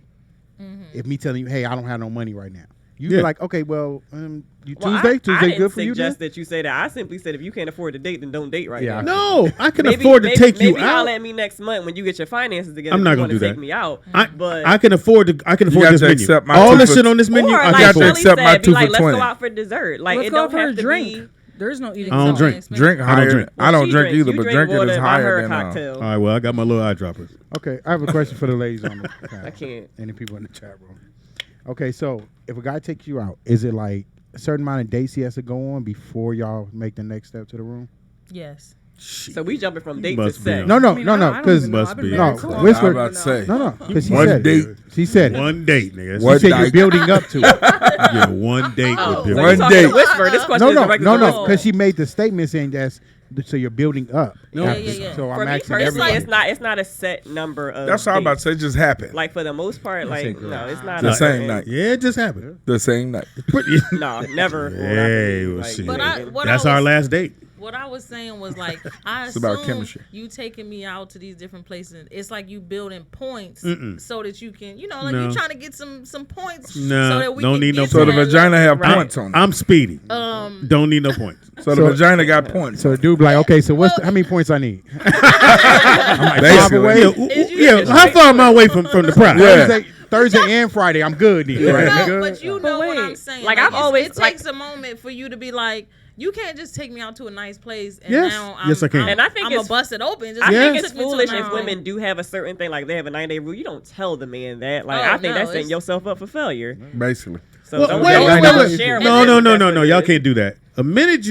If me telling you, "Hey, I don't have no money right now," you Yeah. be like, "Okay, well, you Well, Tuesday I didn't good for you." suggest Then? that you say that. I simply said if you can't afford to date, then don't date right Yeah, now. No, I can Maybe- afford to maybe- take you maybe out. holler at me next month when you get your finances together. I'm if not you gonna wanna do take that. me out. I But can afford to. I can afford got this to menu. accept my All two the for- shit on this menu, or I like can got to afford. Shelly accept my said, be 2 like, for let's 20. go out for dessert. Like Let's it go don't out for have a to drink. be. There's no eating. I don't salt. drink. Drink Well, higher. I don't she drink drinks. either, You but drink drinking water is and buy higher her a than. cocktail. All right, well, I got my little eye droppers. Okay, I have a question for the ladies on the panel. I can't. Any people in the chat room? Okay, so if a guy takes you out, is it like a certain amount of dates he has to go on before y'all make the next step to the room? Yes. So we jumping from date to must be sex. on. No, no, I mean, no, I no, don't because even know. Must I've been be. married No, so long, Whisper- I I'm don't about to even say. know. no, because she One said date. it. She said it. One date, nigga. What She said you're date? building up to it. Yeah, one date Oh, with Bill. so One you talking date. to Whisper. This question No, is a no, regular no, whisper. no, because she made the statement saying that's so you're building up. No. Yeah, yeah, yeah. So For I'm me asking personally, everybody. it's not a set number of. That's what I'm about to dates. say. Just happened. Like for the most part, like it, girl. no, it's not The a same night. Yeah, it just happened. The same night. Pretty- No, never. will Hey, happen. well, Like, shit. But what That's I our was- last date. What I was saying was like, I It's about assume chemistry. you taking me out to these different places. It's like you building points Mm-mm. so that you can, like No. you trying to get some points. No, so that we don't can need no get So to the that vagina have level. points on it. I'm speedy. Um, Don't need no points. So the vagina got points. So the dude be like, okay, so how many points I need? Basically. away. Yeah, Is you- yeah. How far am I away from the prize? Yeah. Thursday and Friday, I'm good. Then, right? no, Good? but you know what I'm wait. saying. Like, I've it's- always- it like- takes a moment for you to be like, you can't just take me out to a nice place and Yes. now I'm, Yes, I can. And I think I'm it's- a bust it open. Just I Yeah. think it's took me to a foolish nice if place. women do have a certain thing, like they have a 9-day rule. You don't tell the man that. Like Oh, I think no, that's setting it's- yourself up for failure. Basically. So Well, don't wait, don't- wait, don't wait, share No, with no, us. no, That's no, what no. it Y'all is. can't do that. A minute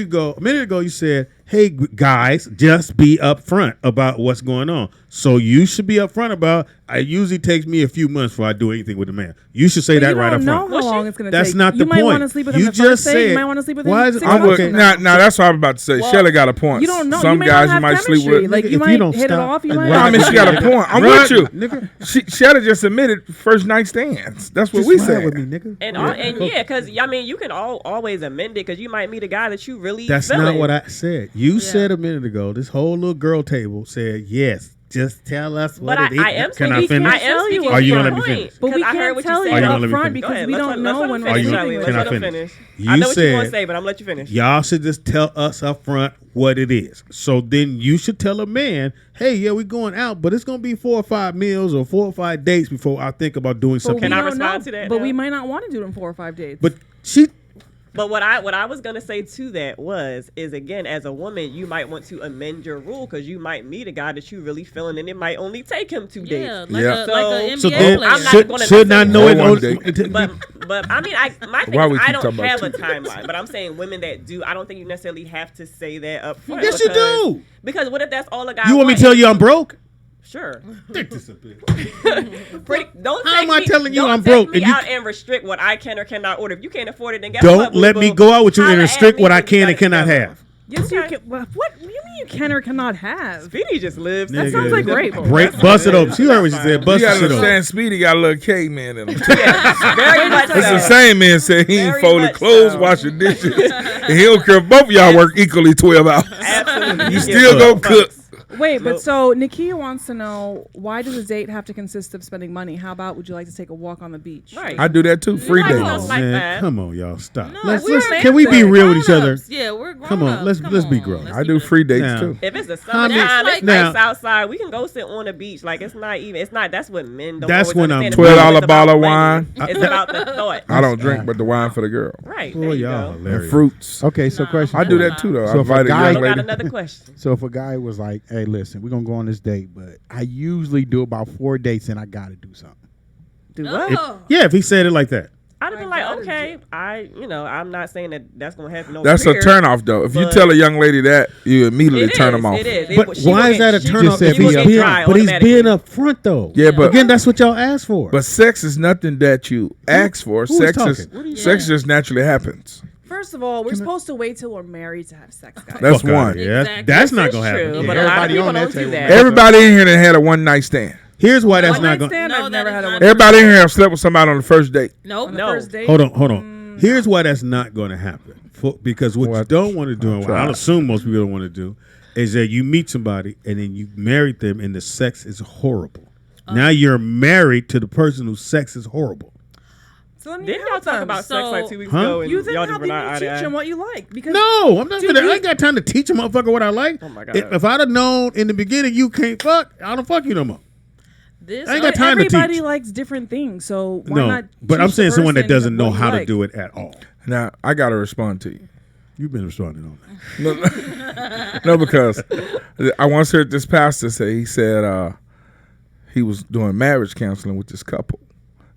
ago, you said, "Hey guys, just be upfront about what's going on." So you should be upfront about. It usually takes me a few months before I do anything with a man. You should say But that you right don't up know front. how long it's gonna That's take. not you the might point. want to sleep with him You the just first day. You said- might want to sleep with why him is it- 6 I'm months with, from now that's what I'm about to say. Well, Shelly got a point. You don't know. Some you may guys not you have might sleep chemistry. with. Like Nigga, you if might you don't hit it stop- off. You Right. might. No, I mean, she got a point. I'm Run, with you. nigga. Shelly just admitted first night stands. That's what Just we ride said. with me, nigga. And yeah, because I mean, you can always amend it because you might meet a guy that you really. That's feeling. not what I said. You Yeah. said a minute ago. This whole little girl table said yes. Just tell us what But it is. I am Can speaking. I finish? I am speaking. Are you from gonna a let me point, finish? But we 'cause I heard can't what tell you you Are you said. gonna up let me front finish? because Go ahead, we let's don't let know him when finish, we're you- Shelly. sleeping can Let's I let him finish? finish. You I know what you want to said- say, but I'm gonna let you finish. Y'all should just tell us up front what it is. So then you should tell a man, hey, yeah, we're going out, but it's going to be 4 or 5 meals or 4 or 5 dates before I think about doing But something. Can we I don't respond know. to that But now? we might not want to do it in 4 or 5 days. But she, But what I was gonna say to that is again, as a woman, you might want to amend your rule because you might meet a guy that you really feeling, and it might only take him 2 days. Yeah, like Yeah. a NBA so So then player. I'm not should, gonna should not know necessarily- it. One day. But I mean, my thing Why is, we I keep don't talking about have a 2 days? timeline. But I'm saying women that do, I don't think you necessarily have to say that up front. Yes, you because- do. Because what if that's all a guy? You want me to tell you I'm broke? Sure. Think this a bit. Don't How take am I me- telling you don't I'm take broke me and you- out and restrict what I can or cannot order. If you can't afford it, then guess what? Don't let me boo-boo? go out with you and Holla at restrict me what I when we can got and it cannot together. have. yes, you Okay. can. What do you mean you can or cannot have? Speedy just lives. That sounds like rape. Break, bust it open. She heard what she said. You Bust the gotta shit open. understand, Speedy got a little caveman in him. Yeah, very much so. It's the same man said he ain't Very folded much clothes, so. washing dishes, and he don't care if both of y'all work equally 12 hours. Absolutely. You still go cook. Wait, but Nope. so Nakia wants to know, why does a date have to consist of spending money? How about, would you like to take a walk on the beach? Right. I do that too. Free Like dates. those like Man, that. come on, y'all, stop. No, Let's, we're can we be grown-ups. real with each other? Yeah, we're grown Come on, ups. let's Come be on. grown. Let's I keep do it- free dates Now- too. If it's a How many- summertime, it's Now- nice outside. We can go sit on the beach. Like it's not even. It's not. That's what men don't. That's always when I'm- understand. It's $12 not bottle of about wine. money. It's about the thought. I don't drink, but the wine for the girl. Right. Boy, There you y'all go. And hilarious. fruits. Okay, so Nah. question. I do for you. that too though. So I if a invite a guy- young Got lady. another question. So if a guy was like, "Hey, listen, we're gonna go on this date, but I usually do about 4 dates and I gotta do something." Do what? Oh. Yeah, if he said it like that. I'd have been I like, gotta okay, I'm not saying that that's gonna happen. No That's a career. turnoff though. If you but- tell a young lady that, you immediately It turn is, them off. It is. But She why gonna is that a get- turn just off? said If he's be being, dry but he's automatically. being up front though. Yeah, but Again, that's what y'all asked for. but sex is nothing that you ask for. who is Sex talking? is sex just naturally happens. First of all, we're supposed to wait till we're married to have sex, guys. That's Fuck outta one. here. Exactly. That's not This gonna is happen. true, Yeah. but a lot of Everybody people on that don't do table. that. Everybody in here that had a one night stand. Here's why that's One not night going. stand? No, I've that never is had a not- one. Everybody in here have slept with somebody on the first date. Nope. On the No. first date? Hold on. Here's why that's not going to happen. Because what you What? don't want to do, and what try. I'll assume most people don't want to do, is that you meet somebody and then you married them and the sex is horrible. Now you're married to the person whose sex is horrible. So let me Didn't y'all help talk them. about So- sex like 2 weeks Huh? ago? And You then y'all how just do were not you eye to teach eye? them what you like? Because No, I'm not Dude, gonna. I you- ain't got time to teach a motherfucker what I like. Oh my God. If I'd have known in the beginning you can't fuck, I don't fuck you no more. This I ain't got time to everybody teach. likes different things, so why No, not? but I'm teach the saying someone that person doesn't know what you how to like? do it at all. Now I gotta respond to you. You've been responding on that. No, because I once heard this pastor say, he said he was doing marriage counseling with this couple.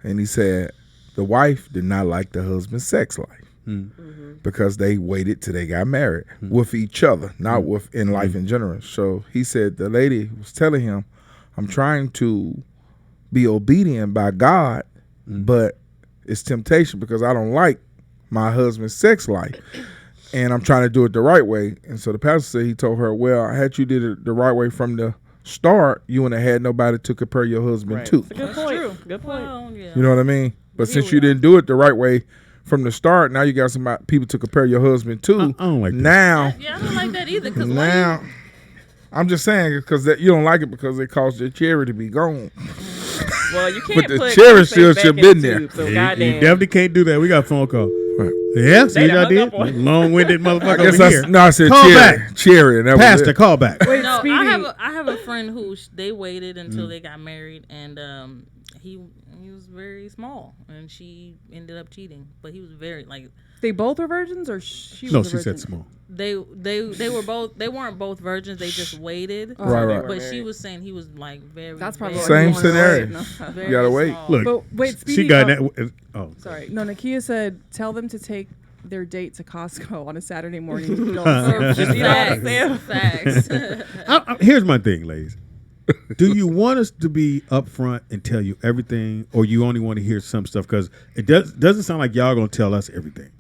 And he said the wife did not like the husband's sex life because they waited till they got married with each other, not with in life in general. So he said the lady was telling him, I'm trying to be obedient by God, but it's temptation because I don't like my husband's sex life. And I'm trying to do it the right way. And so the pastor said, he told her, well, had you did it the right way from the start, you wouldn't have had nobody to compare your husband Right. to. It's a good point. Good point. Well, yeah. You know what I mean? But since you didn't do it the right way from the start, now you got some people to compare your husband to. I don't like that. Now, Yeah, I don't like that either. Because now, I'm just saying because you don't like it because it caused your cherry to be gone. Well, you can't But the put cherry toothpaste still back should in been the there. tube, So You goddamn. definitely can't do that. We got a phone call. Right. Yeah, see They what I done did? hung up on- Long-winded I motherfucker guess over here. I said Call cherry. back. Cherry. And that Pastor, was it. call back. Wait, no, Speedy. I have a friend who they waited until they got married, and he was very small, and she ended up cheating. But he was very like They both were virgins, or she No, was a she virgin? said small. they were both they weren't both virgins. They just waited. Right, right. But she married. was saying he was like very. That's probably very, why Same you wanted to scenario. wait. No. very You gotta wait. small. Look, But wait, Speedy. she got oh, that. Oh, Sorry. No, Nakia said tell them to take their date to Costco on a Saturday morning. You know, Facts. You know what I'm saying? Facts. Here's my thing, ladies. Do you want us to be upfront and tell you everything, or you only want to hear some stuff? Because it doesn't sound like y'all gonna tell us everything.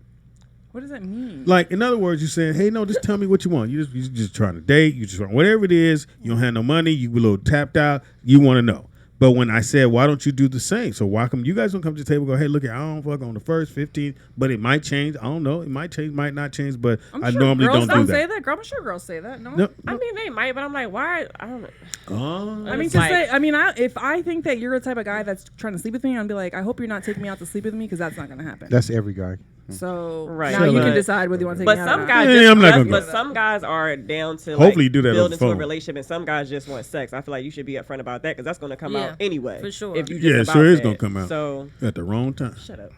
What does that mean? Like, in other words, you're saying, hey, no, just tell me what you want. You just trying to date. You just whatever it is. You don't have no money. You a little tapped out. You want to know. But when I said, why don't you do the same? So why come you guys don't come to the table and go, hey, look, I don't fuck on the first 15, but it might change. I don't know. It might change, might not change, but I sure normally girls don't do say that. that. Girl, I'm sure girls say that. No. No, I mean, they might, but I'm like, why? I don't know. oh. I mean, It's to like- say, if I think that you're the type of guy that's trying to sleep with me, I'd be like, I hope you're not taking me out to sleep with me because that's not going to happen. That's every guy. So Right. now you But- can decide whether you want to take But me out. some or not. guys, Yeah, just, I'm not gonna but go. some guys are down to Hopefully like, you do that on build the into a phone. relationship, and some guys just want sex. I feel like you should be upfront about that because that's going to come Yeah, out anyway. for sure. If you Yeah, it just sure about is that. gonna come out. So At the wrong time. shut up.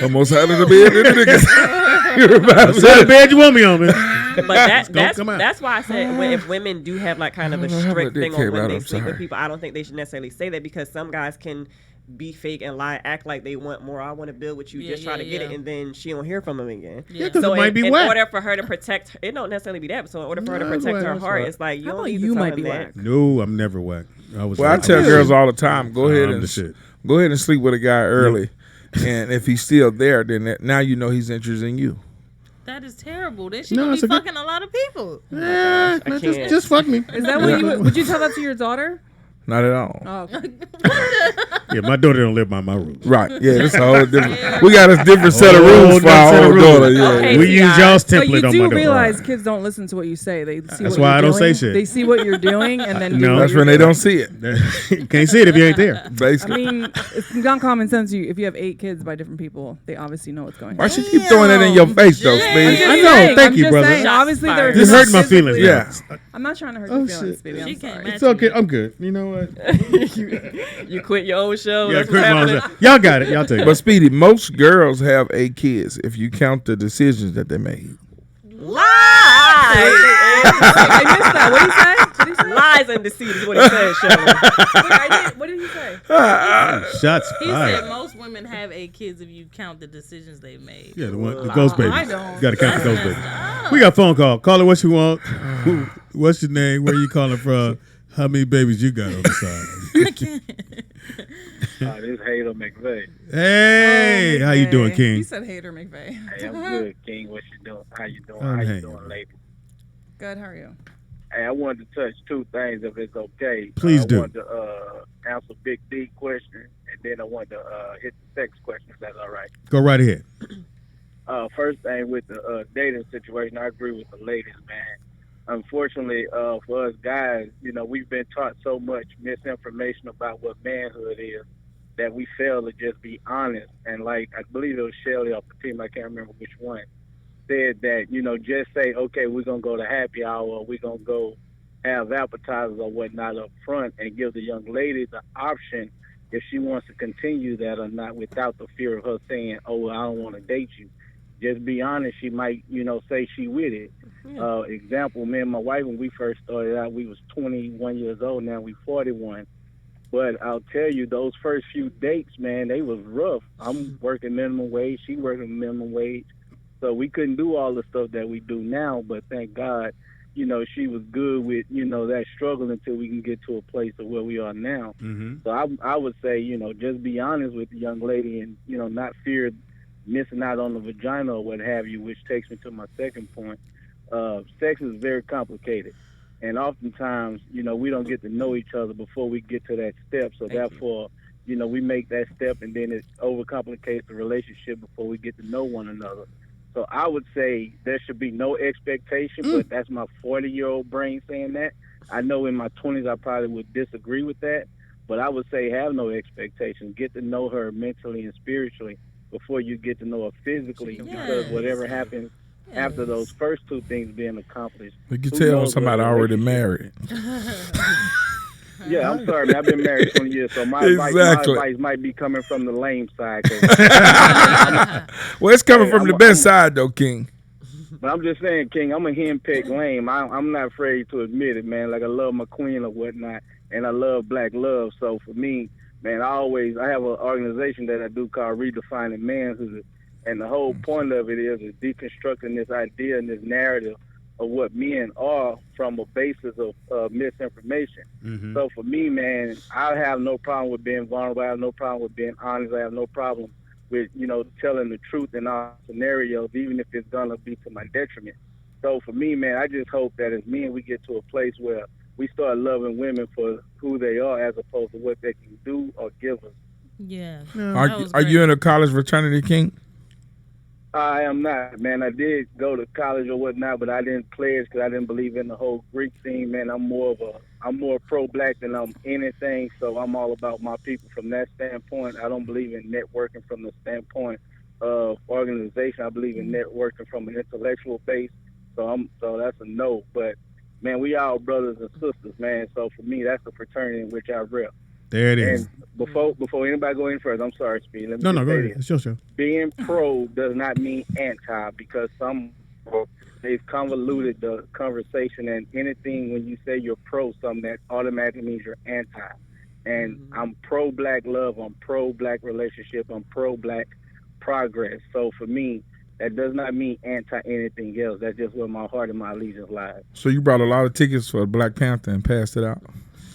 Almost had it to be in the niggas. What's that bed you want me on, man? But that's gonna come out. that's why I said if women do have like kind of a strict dick thing on came when out, they I'm sleep with sorry. people, I don't think they should necessarily say that because some guys can be fake and lie, act like they want more. I want to build with you, Yeah, just try yeah, to get it, yeah. and then she don't hear from him again. Yeah. 'cause it might be in whack. order for her to protect, it don't necessarily be that. But so in order for her to No, it's protect whack, her it's heart, whack. it's like you How don't about need you to tell might him be that. whack? No, I'm never whack. Well, I tell girls all the time, go ahead I'm and the shit. go ahead and sleep with a guy early, and if he's still there, then now you know he's interested in you. That is terrible. Then she No, could it's be a good- fucking a lot of people. Yeah, I just can't. fuck me. Is that what you would you tell that to your daughter? Not at all. Oh, okay. Yeah, my daughter don't live by my rules. Right. Yeah, that's a whole different. We got a different set of Whole rules for our different set of own rules. daughter. Yeah. Okay, We use y'all's template But you on my do daughter. realize kids don't listen to what you say. They see That's what why you're I don't say doing. shit. They see what you're doing and then do No. what That's you're when they doing. don't see it. You can't see it if you ain't there. I Basically. mean, it's not common sense. If you have 8 kids by different people, they obviously know what's going Why on. she keep throwing that in your face though, I'm Speed? just I know, saying, thank I'm you, just brother. saying, Shots obviously, fired. they're This not hurt my feelings. physically- Yeah. I'm not trying to hurt Oh, your feelings, shit. baby. I'm She can't sorry. match It's okay. I'm good. You know what? You quit your old show. Yeah, That's quit what's my own happening. stuff. Y'all got it. Y'all take But it. Speedy, most girls have 8 kids if you count the decisions that they made. Lies. I missed that. What did he say? What did he say? Lies and deceit is what he said, Shirley. Wait, I didn't. What did he say? Shots He said fired. most women have 8 kids if you count the decisions they've made. Yeah, the ghost baby. I don't. Got to count the ghost baby. We got a phone call. Call it what you want. What's your name? Where you calling from? How many babies you got on the side? This Hater McVeigh. Hey, how you doing, McVeigh. King? He said hater McVeigh. Hey, I'm good, King. What you doing? How you doing? I'm How you hanging, doing, man. lady? Good. How are you? Hey, I wanted to touch 2 things if it's okay. Please I do. wanted to answer Big D question, and then I wanted to hit the sex question, if that's all right. Go right ahead. First thing with the dating situation, I agree with the ladies, man. Unfortunately, for us guys, you know, we've been taught so much misinformation about what manhood is that we fail to just be honest. And like, I believe it was Shelly off the team, I can't remember which one, said that, you know, just say, okay, we're going to go to happy hour, or we're going to go have appetizers or whatnot up front, and give the young lady the option if she wants to continue that or not, without the fear of her saying, oh, I don't want to date you. Just be honest. She might, you know, say she with it. Example, me and my wife, when we first started out, we was 21 years old. Now we 41. But I'll tell you, those first few dates, man, they was rough. I'm working minimum wage. She working minimum wage. So we couldn't do all the stuff that we do now. But thank God, you know, she was good with, you know, that struggle until we can get to a place of where we are now. Mm-hmm. So I would say, you know, just be honest with the young lady and, you know, not fear missing out on the vagina or what have you, which takes me to my second point. Sex is very complicated. And oftentimes, you know, we don't get to know each other before we get to that step. So therefore, you know, we make that step and then it overcomplicates the relationship before we get to know one another. So I would say there should be no expectation, but that's my 40-year-old brain saying that. I know in my 20s I probably would disagree with that, but I would say have no expectations. Get to know her mentally and spiritually before you get to know her physically, because whatever happens after those first 2 things being accomplished. You can who tell when knows somebody what a already relationship- married. Yeah, I'm sorry, man. I've been married 20 years, so my Exactly. advice might be coming from the lame side. 'Cause Well, it's coming Hey, from the best side though, King. But I'm just saying, King, I'm a henpecked lame. I'm not afraid to admit it, man. Like, I love my queen or whatnot, and I love black love. So for me, man, I have an organization that I do called Redefining Manhood. And the whole point of it is deconstructing this idea and this narrative of what men are from a basis of misinformation. Mm-hmm. So for me, man, I have no problem with being vulnerable. I have no problem with being honest. I have no problem with, you know, telling the truth in our scenarios, even if it's going to be to my detriment. So for me, man, I just hope that as men, we get to a place where we start loving women for who they are as opposed to what they can do or give us. Yeah. Are you in a college fraternity, King? I am not, man. I did go to college or whatnot, but I didn't pledge because I didn't believe in the whole Greek thing, man. I'm more pro-black than I'm anything, so I'm all about my people from that standpoint. I don't believe in networking from the standpoint of organization. I believe in networking from an intellectual base, so that's a no. But, man, we all brothers and sisters, man. So for me, that's the fraternity in which I rep. There it is. And before anybody go any further, I'm sorry, Speed. Let me No, just go say ahead. this. It's your show. Being pro does not mean anti, because they've convoluted the conversation, and anything when you say you're pro something, that automatically means you're anti. And I'm pro-black love, I'm pro-black relationship, I'm pro-black progress. So for me, that does not mean anti anything else. That's just where my heart and my allegiance lies. So you brought a lot of tickets for Black Panther and passed it out.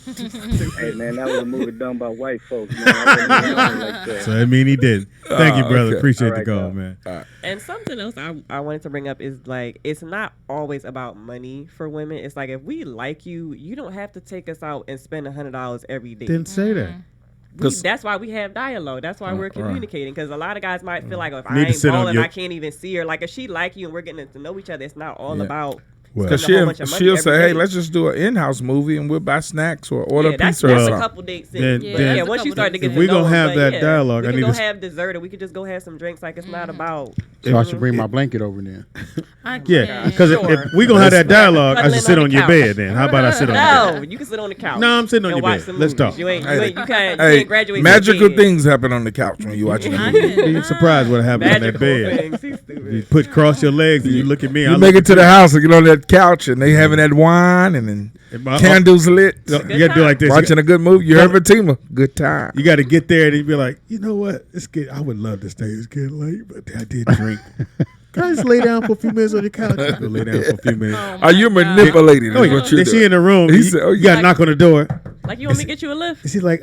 Hey man, that was a movie done by white folks. Man. I wasn't even on it like that. So I mean, he did. Thank you, brother. Okay. Appreciate All the right, call, dog. man. And something else I wanted to bring up is like it's not always about money for women. It's like if we like you, you don't have to take us out and spend $100 every day. Didn't say that. That's why we have dialogue. That's why we're communicating. Because a lot of guys might feel like if Need I to ain't sit on balling, your- I can't even see her. Like if she like you and we're getting to know each other, it's not all Yeah. about. Well, Because spending a whole bunch of money she'll every say, hey, day. let's just do an in-house movie and we'll buy snacks or order Yeah, that's pizza or a something. couple dates in. Then- Yeah, then- yeah, once you start to get if to we know gonna them, have but that yeah, dialogue, we I can need go to- have dessert or we could just go have some drinks. Like it's not about. So I should bring my blanket over there. Yeah, because Sure. if we gonna have that dialogue, I Cuddling should sit on on the your couch. bed. Then how about I sit on your bed? No, you can sit on the couch. No, I'm sitting on and your watch bed. some Let's movies. talk. You ain't, Hey, you can't Hey, graduate. magical from things happen on the couch when you watching the movie. Be surprised what happened on that Magical bed. things. He's stupid. You put cross your legs and you look at me. I You look make at it to the house and get on that couch and they having that wine and then candles lit. You got to do like this. Watching a good movie. You heard Fatima. Good time. You got to get there and you be like, you know what? I would love to stay. It's getting late, but I did drink. Can I just lay down for a few minutes on the couch? Go lay down for a few minutes. Are you manipulating? Oh, Is what you're then she doing. in the room. He You, said, oh, you got to yeah. knock on the door. Like you want me to get you a lift? She's like,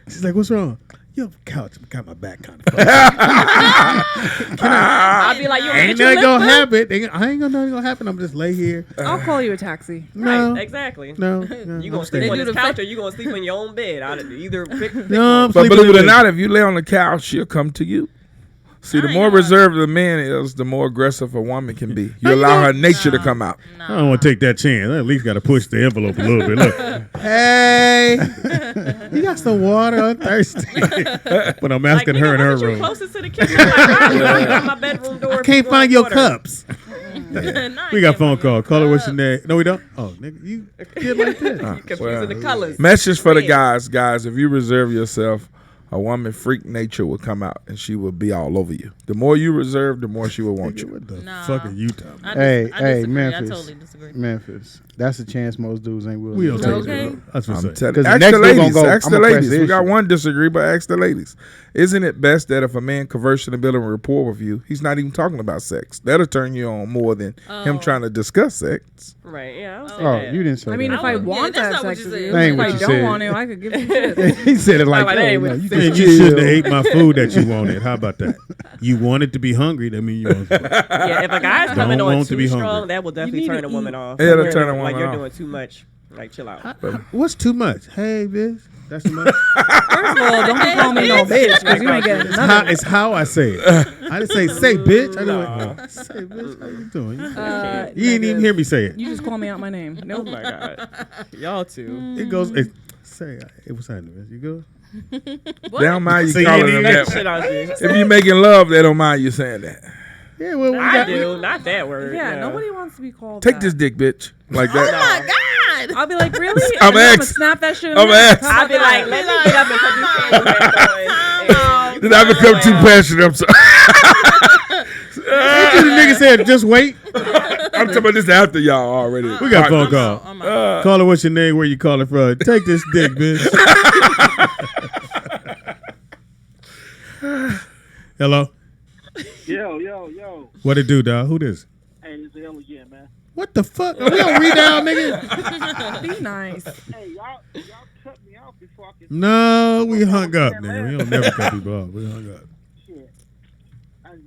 she's like, what's wrong? Yo, couch got my back kind of. I'll be like, you want me to Ain't get you a nothing lift? gonna bud? happen. I ain't gonna nothing gonna happen. I'm just lay here. I'll call you a taxi. No, Right, exactly. no, You I'm gonna staying. sleep on this couch or you gonna sleep on your own bed? Either pick No, I'm But sleeping believe in it or the- not, if you lay on the couch, she'll come to you. See, the more reserved the man is, the more aggressive a woman can be. You allow her nature to come out. I don't want to take that chance. I at least got to push the envelope a little bit. Look, hey, you got some water? I'm thirsty. But I'm asking her in her wasn't you room. closest to the kitchen? Like, I got my bedroom door. I can't find your cups. Nah, We got phone call. Call her what's your name? No, we don't. Oh, nigga, you kid like that. Confusing the colors. Message for the Red. guys. If you reserve yourself, a woman freak nature will come out and she will be all over you. The more you reserve, the more she will want you. What the Nah. fuck are you talking about? Hey, I disagree. Memphis. I totally disagree. Memphis. That's a chance most dudes ain't willing We to don't take. take Okay. it. That's what I'm I'm saying. telling 'Cause the ask next the they gonna ladies. go, Ask the I'ma press ladies. the We got issue. one disagree, but ask the ladies. Isn't it best that if a man conversing and building rapport with you, he's not even talking about sex? That'll turn you on more than him trying to discuss sex. Right, yeah. I would say Oh, that. you didn't say I mean, that. if I Yeah, want that's that not what sex you with said. you, That ain't if what I you don't said. want to, I could give you shit. He said it like Like, that. that ain't You what know, he you said. Man, just you shouldn't have chill. ate my food that you wanted. How about that? You wanted to be hungry. That means you want. Yeah, if a guy's coming Don't on want to too be strong, hungry. that will definitely need turn to a woman eat. off. Yeah, it'll Like, turn a like woman you're off. doing too much. Like, chill out. What's too much? Hey, bitch. That's too much. First of all, don't be calling me no bitch because you ain't getting nothing. It's how I say it. I didn't say bitch. I go, say bitch. How you doing? You didn't even hear me say it. You just call me out my name. Oh Nope. my god, y'all too. It goes. Say it was happening. Bitch. You good? They don't mind you So you calling ain't them even that. Shit out here. If you making love, they don't mind you saying that. Yeah. Well, we I got. do, not that word. Yeah, no. nobody wants to be called Take that. this dick, bitch. Like that. God. I'll be like, really? I'm And then I'ma ex. snap that shit. in I'm the neck. ex. How I'll about be like, that? let me get up and put these pants back on. Did I become too passionate? I'm sorry. The nigga said, just wait. I'm talking about this after y'all already. We got phone call. I'm out. Call her. What's your name? Where you calling from? Take this dick, bitch. Hello. Yo. What it do, dog? Who this? Hey, it's L again, man. What the fuck? We don't read down, nigga. Be nice. Hey, y'all cut me off before I could. No, we hung up, man. We don't never cut people off. We hung up. Shit.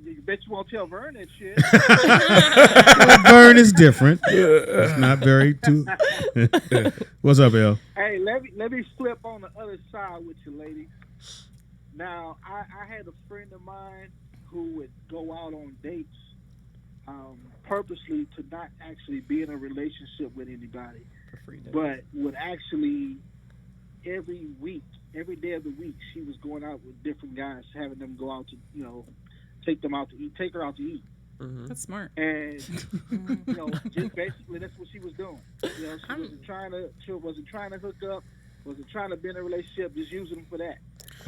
You bet you won't tell Vern that shit. Well, Vern is different. It's not very too. What's up, L? Hey, let me flip on the other side with you, ladies. Now, I had a friend of mine who would go out on dates purposely to not actually be in a relationship with anybody, but would actually every week, every day of the week, she was going out with different guys, having them go out to, take them out to eat, take her out to eat. That's smart. And just basically that's what she was doing. She wasn't trying to hook up, wasn't trying to be in a relationship, just using them for that.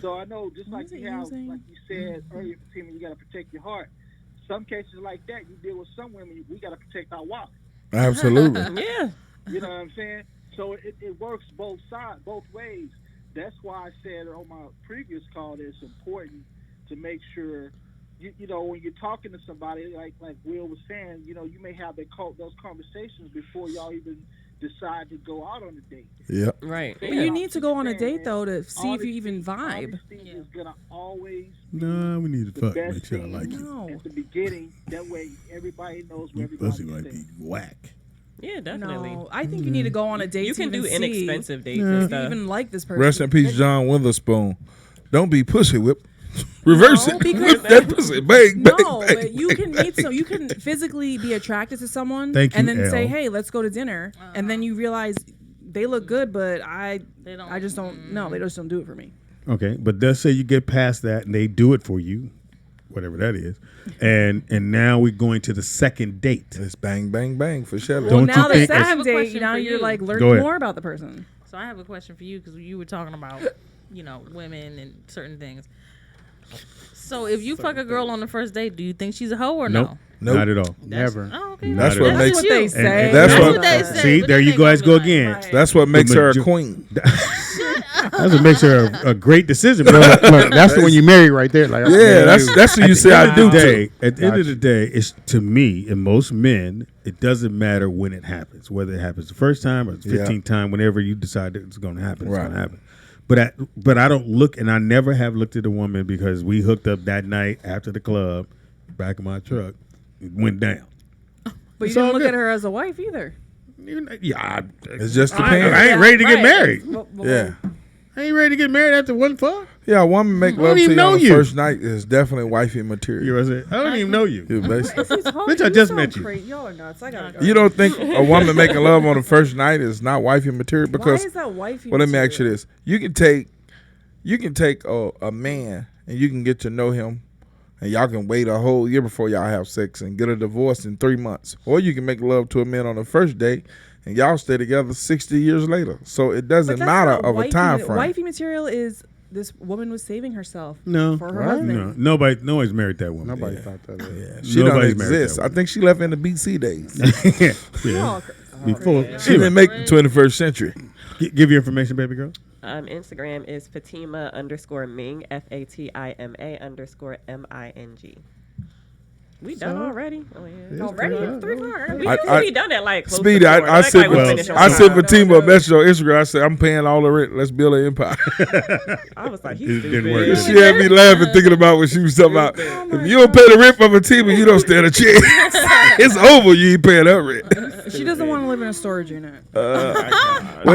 So I know, just like you have, like you said earlier, Fatima, you got to protect your heart. Some cases like that, you deal with some women, we got to protect our wallet. Absolutely. Yeah. You know what I'm saying? So it works both sides, both ways. That's why I said on my previous call that it's important to make sure, when you're talking to somebody, like Will was saying, you may have those conversations before y'all even decide to go out on a date. Yep. Right. But you need to go on a date though to see if you even vibe. Honesty is gonna always Nah, we need to the fuck. best Make sure I thing like you. No. at the beginning. That way, everybody knows where Your everybody pussy might be stands. whack. Yeah, definitely. No, I think you need to go on a date. You to can do even see inexpensive dates Yeah. and if you stuff. even like this person. Rest in peace, John Witherspoon. Don't be pussy whipped. Reverse No, it. because- Whip that pussy. Bang, bang, No, bang, but you bang, can bang, meet some. bang. You can physically be attracted to someone, Thank and you, then say, Elle. "Hey, let's go to dinner," and then you realize they look good, but They don't. I just don't. No, they just don't do it for me. Okay, but let's say you get past that and they do it for you, whatever that is, and now we're going to the second date. It's bang, bang, bang for Shelly. Don't Now you the think I have second a date, question now for you're you. like Go learning ahead. more about the person. So I have a question for you because you were talking about, women and certain things. So if you fuck a girl on the first date, do you think she's a hoe or Nope, no? Nope. not at all. Never. Oh, okay. That's Not what at all. makes That's what they you. say. And That's That's what- what they say. See, but there then you they guys gonna go be again. Right. That's what makes her a major- queen. That's what makes her a great decision, bro. Look, that's the one you marry right there. Like, Yeah, that's what you say I do day, too. at the end of Gotcha. the day, it's to me and most men, it doesn't matter when it happens, whether it happens the first time or the Yeah. 15th time, whenever you decide that it's going to happen, it's Right. going to happen. But I don't look, and I never have looked at a woman because we hooked up that night after the club, back of my truck, it went down. But It's you all didn't look good. at her as a wife either. Yeah, It's just I depends. ain't ready to get Right. married. Yeah. I ain't ready to get married after one fuck. Yeah, a woman make I don't love to even you on know the you. first night is definitely wifey material. You know what I'm saying? I don't even know you. Yeah, basically. Bitch, I just met you. Y'all are nuts. I gotta go. You don't think a woman making love on the first night is not wifey material? Because Why is that wifey? well, let me ask you material? this: you can take a man and you can get to know him, and y'all can wait a whole year before y'all have sex and get a divorce in 3 months, or you can make love to a man on the first date and y'all stay together 60 years later. So it But doesn't that's matter not of a wifey time ma- frame. Wifey material is this woman was saving herself. No, For her husband. no, nobody's married that woman. Nobody Yeah. thought that. Yeah, she don't Nobody's married exist. that I think she left in the BC days. yeah. Oh, Before She didn't make the 21st century. give your information, baby girl. Instagram is Fatima_Ming, FATIMA_MING. We done already? Oh, yeah. Already? Yeah. 3 hours. We I- usually done that like close to Speedy, 4. I said, we well, finish on I time. said Fatima a message on Instagram. I said, I'm paying all the rent. Let's build an empire. I was like, It he's didn't stupid. work. She had me laughing, thinking about what she was talking about. If you don't pay the rent for Fatima, you don't stand a chance. It's over. You ain't paying that rent. She doesn't want to live in a storage unit. Well,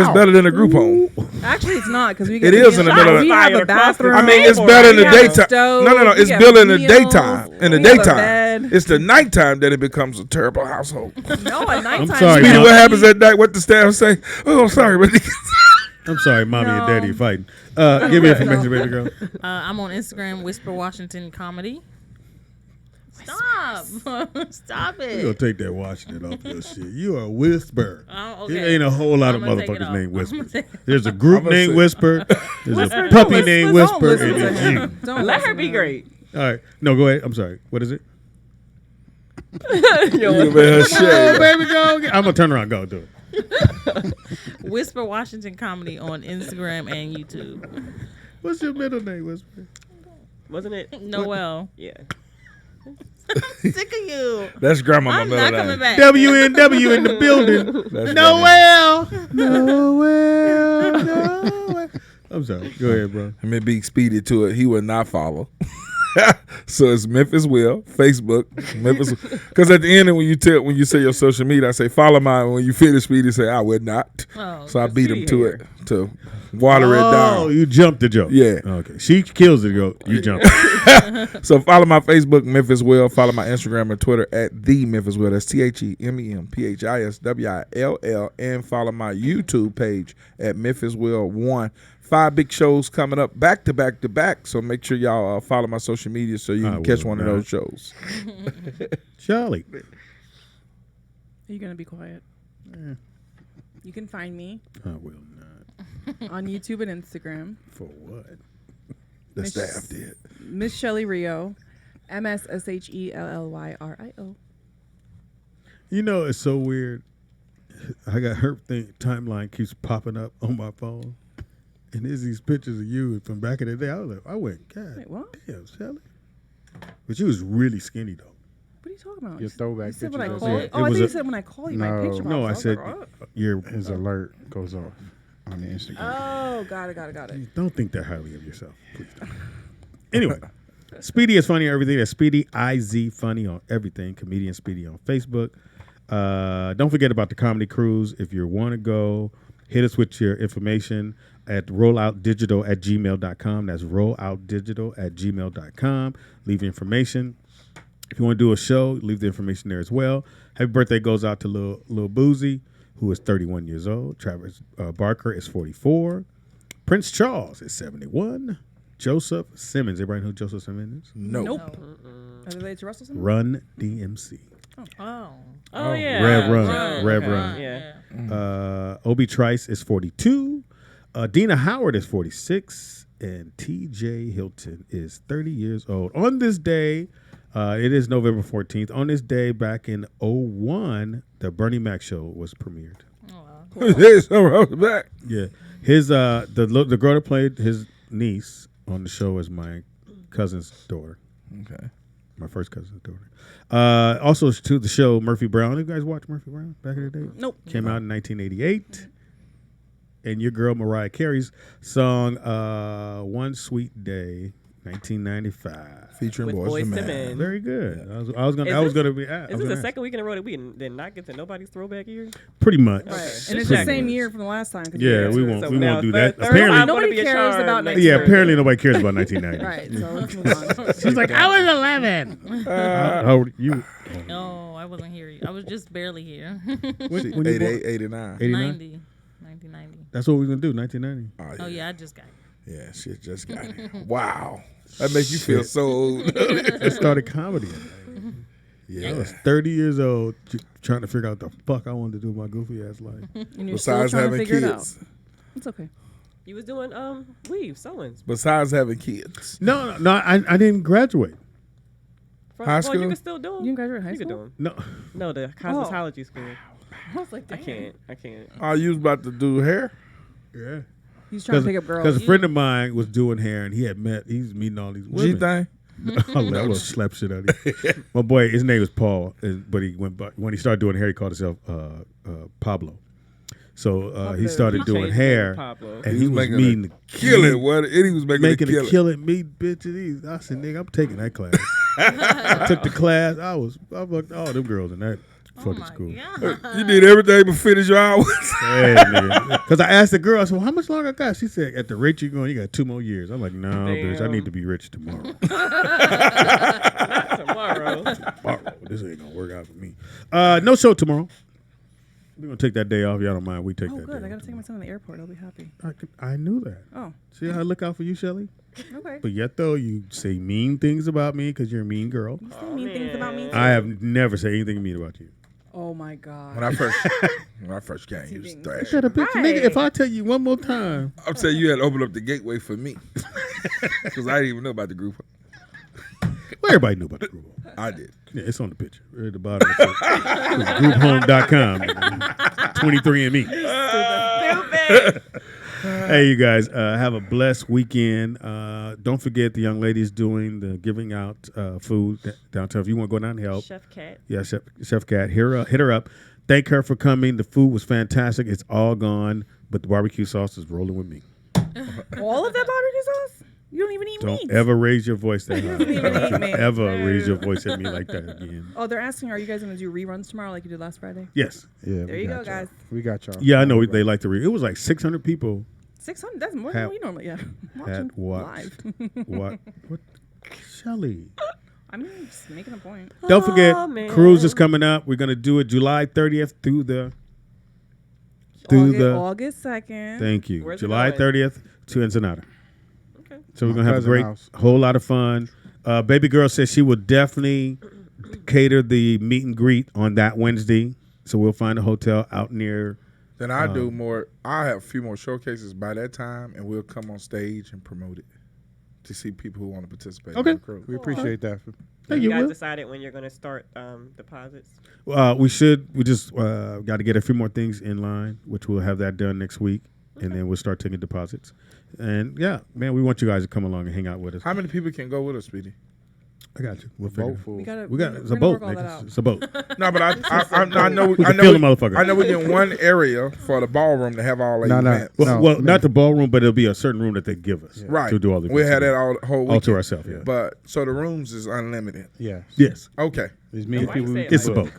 it's better than a group home. Actually, it's not because we It is in the middle of we the- have Fire a across the bathroom. I mean, it's Or better in the we have a daytime. stove, No, we it's got better in the meals, daytime. In the we have a daytime. bed. It's the nighttime that it becomes a terrible household. No, at nighttime. sorry, Speedy, Mom. what happens at night? What the staff say? Oh, I'm sorry, but I'm sorry, mommy and No. daddy are fighting. Give me your information, baby girl. I'm on Instagram, Whisper Washington Comedy. Stop. Stop You it. gonna take that Washington off your shit. You are a Whisper. Oh, It okay. ain't a whole lot of I'ma take it motherfuckers off. named I'ma Whisper. take it There's a group I'ma named say- Whisper. There's Whisper, a puppy don't named listen- Whisper, don't and listen it's to you. him. Don't Let listen her be to him. great. All right. No, go ahead. I'm sorry. What is it? you made her Oh, shake. baby, go. I'm gonna turn around. Go do it. Whisper Washington Comedy on Instagram and YouTube. What's your middle name, Whisper? Wasn't it? Noel. Yeah. Sick of you. That's grandma. I'm not coming back. WNW in the building. That's Noel. Noel. I'm sorry. Go ahead, bro. Let me be speedy to it. He would not follow. So it's Memphis Will, Facebook, Memphis. Because at the end, when you say your social media, I say follow mine. When you finish, Speedy say I would not. Oh, So I beat him to here. it to water it Oh, down. you jumped the joke. Yeah. Okay. She kills the joke. You jump. So follow my Facebook, Memphis Will. Follow my Instagram and Twitter at the Memphis Will. That's TheMemphisWill. And follow my YouTube page at Memphis Will 1. 5 big shows coming up back to back to back. So make sure y'all follow my social media so you I can catch will one of not. those shows. Charlie. Are you gonna be quiet? You can find me I will not. on YouTube and Instagram. For what? The Miss- staff did. Miss Shelly Rio, MSSHELLYRIO. You know, it's so weird. I got her timeline keeps popping up on my phone. And there's these pictures of you from back in the day. I went, God Wait, what? damn, Shelly. But you was really skinny, though. What are you talking about? Your throwback You said when I pictures, call that's you. it. Oh, I was thought you a- said when I call you, No. my picture. No, I pops. said was like, oh. your. His alert goes off on the Instagram. Oh, got it. Don't think that highly of yourself, please. Anyway, Speedy is funny on everything. That's Speedy IZ funny on everything. Comedian Speedy on Facebook. Don't forget about the comedy cruise. If you want to go, hit us with your information at rolloutdigital@gmail.com. That's rolloutdigital@gmail.com. Leave your information. If you want to do a show, leave the information there as well. Happy birthday goes out to Lil Boozy, who is 31 years old. Travis Barker is 44. Prince Charles is 71. Joseph Simmons. Everybody know who Joseph Simmons is? Nope. Are they related to Russell Simmons? Run DMC. Oh. Oh yeah. Rev Run. Run. Rev Okay. Run. Yeah. Obi Trice is 42. Dina Howard is 46. And TJ Hilton is 30 years old. On this day, it is November 14th. On this day, back in 2001, the Bernie Mac show was premiered. There's no back. Yeah. His the girl that played his niece on the show is my cousin's daughter. Okay. My first cousin's daughter. Also to the show Murphy Brown. You guys watch Murphy Brown back in the day? Nope. Came out in 1988. And your girl Mariah Carey's song "One Sweet Day," 1995. Featuring With Boyz II Boyz II Men. Men. Very good. I was gonna. Is I was this- gonna be. Is this the second week in a row that we did not get to nobody's throwback year? Pretty much. Right. And it's Pretty the same much. year from the last time. 'cause Yeah, you we guys- won't. So We now won't do third- that. third Apparently, time Nobody gonna be a cares charm about next next yeah. year. Apparently, nobody cares about 1990. Right. So let's move on. She's like, I was 11. How old you? No, I wasn't here. I was just barely here. When you born? 88, 89. 89? 90. 1990. That's what we're gonna do. 1990. Oh, yeah, I just got it. Yeah, shit just got it. Wow. That makes you feel so old. I started comedy. I was 30 years old, trying to figure out the fuck I wanted to do with my goofy ass life. And you're still Besides trying to having figure kids. it out. It's okay. You was doing weave sewing. Besides having kids. No, I didn't graduate. From, High Well, school? you can still do them. You didn't graduate high You can do school? them. No, No, the cosmetology school. I was like, I damn. can't. Oh, you was about to do hair? yeah. He's trying to pick up girls. Because a friend of mine was doing hair, and he's meeting all these women. G thing? I will slap shit out of you. My boy, his name was Paul, but he went by, when he started doing hair, he called himself Pablo. So he started doing Changed hair, to Pablo. and he was making meeting a killing. What? And he was making a a killing meat bitches. I said, nigga, I'm taking that class. I took the class. I fucked all them girls in that fucking my school. God. You did everything but finish your hours. Yeah, nigga. Because I asked the girl, I said, well, how much longer I got? She said, at the rate you're going, you got 2 more years. I'm like, no, bitch, I Damn. need to be rich tomorrow. Not tomorrow. Tomorrow. This ain't going to work out for me. No show tomorrow. We're going to take that day off. Y'all don't mind. We take Oh, that good. day I got off to take my son to the airport. I'll be happy. I knew that. Oh, See how I look out for you, Shelly? okay. But yet, though, you say mean things about me because you're a mean girl. You say mean things about me. I have never said anything mean about you. Oh my God. When I first came, you was thrashing. Shut up, bitch. Right. Nigga, if I tell you one more time. I'm saying you had to open up the gateway for me. Because I didn't even know about the group. Well, everybody knew about the group. I did. Yeah, it's on the picture. Right at the bottom. It's grouphome.com. 23andMe. Stupid. Hey, you guys, have a blessed weekend. Don't forget the young lady's doing the giving out food downtown. If you want to go down and help. Chef Cat. Yeah, Chef Cat. Hit her up. Thank her for coming. The food was fantastic. It's all gone, but the barbecue sauce is rolling with me. All of that barbecue sauce? You don't even eat Don't meat. ever raise your voice that doesn't even eat high. meat. Ever raise your voice at me like that again. Oh, they're asking, are you guys going to do reruns tomorrow like you did last Friday? Yes. Yeah, There we you got go, y'all. guys. We got y'all. Yeah, I know they like to read. It was like 600 people 600? That's more Have- than we normally, watching had watched. live. What? Shelly. I mean, just making a point. Don't forget, Oh, man. cruise is coming up. We're going to do it July 30th through the... August 2nd. Thank you. Where's it July going? 30th to Ensenada. Okay. So we're My going to have a cousin great, house. whole lot of fun. Baby girl says she will definitely cater the meet and greet on that Wednesday. So we'll find a hotel out near... Then I do more. I have a few more showcases by that time, and we'll come on stage and promote it to see people who want to participate. Okay. In the crew. We appreciate that. Hey, You you guys will. decided when you're going to start deposits? We just got to get a few more things in line, which we'll have that done next week. And then we'll start taking deposits. And yeah, man, we want you guys to come along and hang out with us. How many people can go with us, Speedy? I got you. We'll figure. Vote for. We gotta. We got we're it's a gonna boat. work all Nigga. that out. It's a boat. No, but I know. We I can know. fill the motherfucker. I know we get one area for the ballroom to have all the No, no. events. Well, not the ballroom, but it'll be a certain room that they give us Right. to do all the. We'll have events. that all whole all weekend. to ourselves. Yeah. But so the rooms is unlimited. Yes. Yes, Okay. As many Why you people. say we it it's a can boat.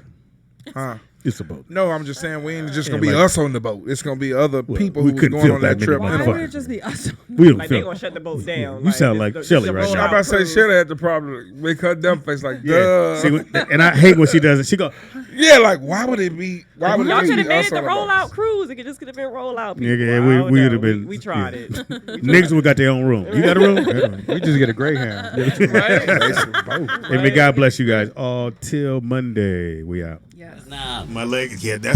put. Huh? It's a boat. No, I'm just saying we ain't just gonna Yeah, be like- us on the boat. It's gonna be other Well, people we who's couldn't going fill on that that many trip. Why motherfuckers. would it just be us? We don't Like they feel. gonna shut the boat down. You sound it's like the- Shelly the right now. rollout I'm about to say cruise. Shelly had the problem. Make her dumb face like, Yeah. duh. See, and I hate when she does it. She go, Yeah, like why would it be? Why would Y'all it could be have made us it the on the boat? rollout cruise. It just could have been rollout. People. Nigga, yeah, I we don't would know. have been. We tried yeah. it. Niggas would got their own room. You got a room? We just get a Greyhound. Hey, man, God bless you guys. All till Monday. We out. Yes. My leg, yeah, that's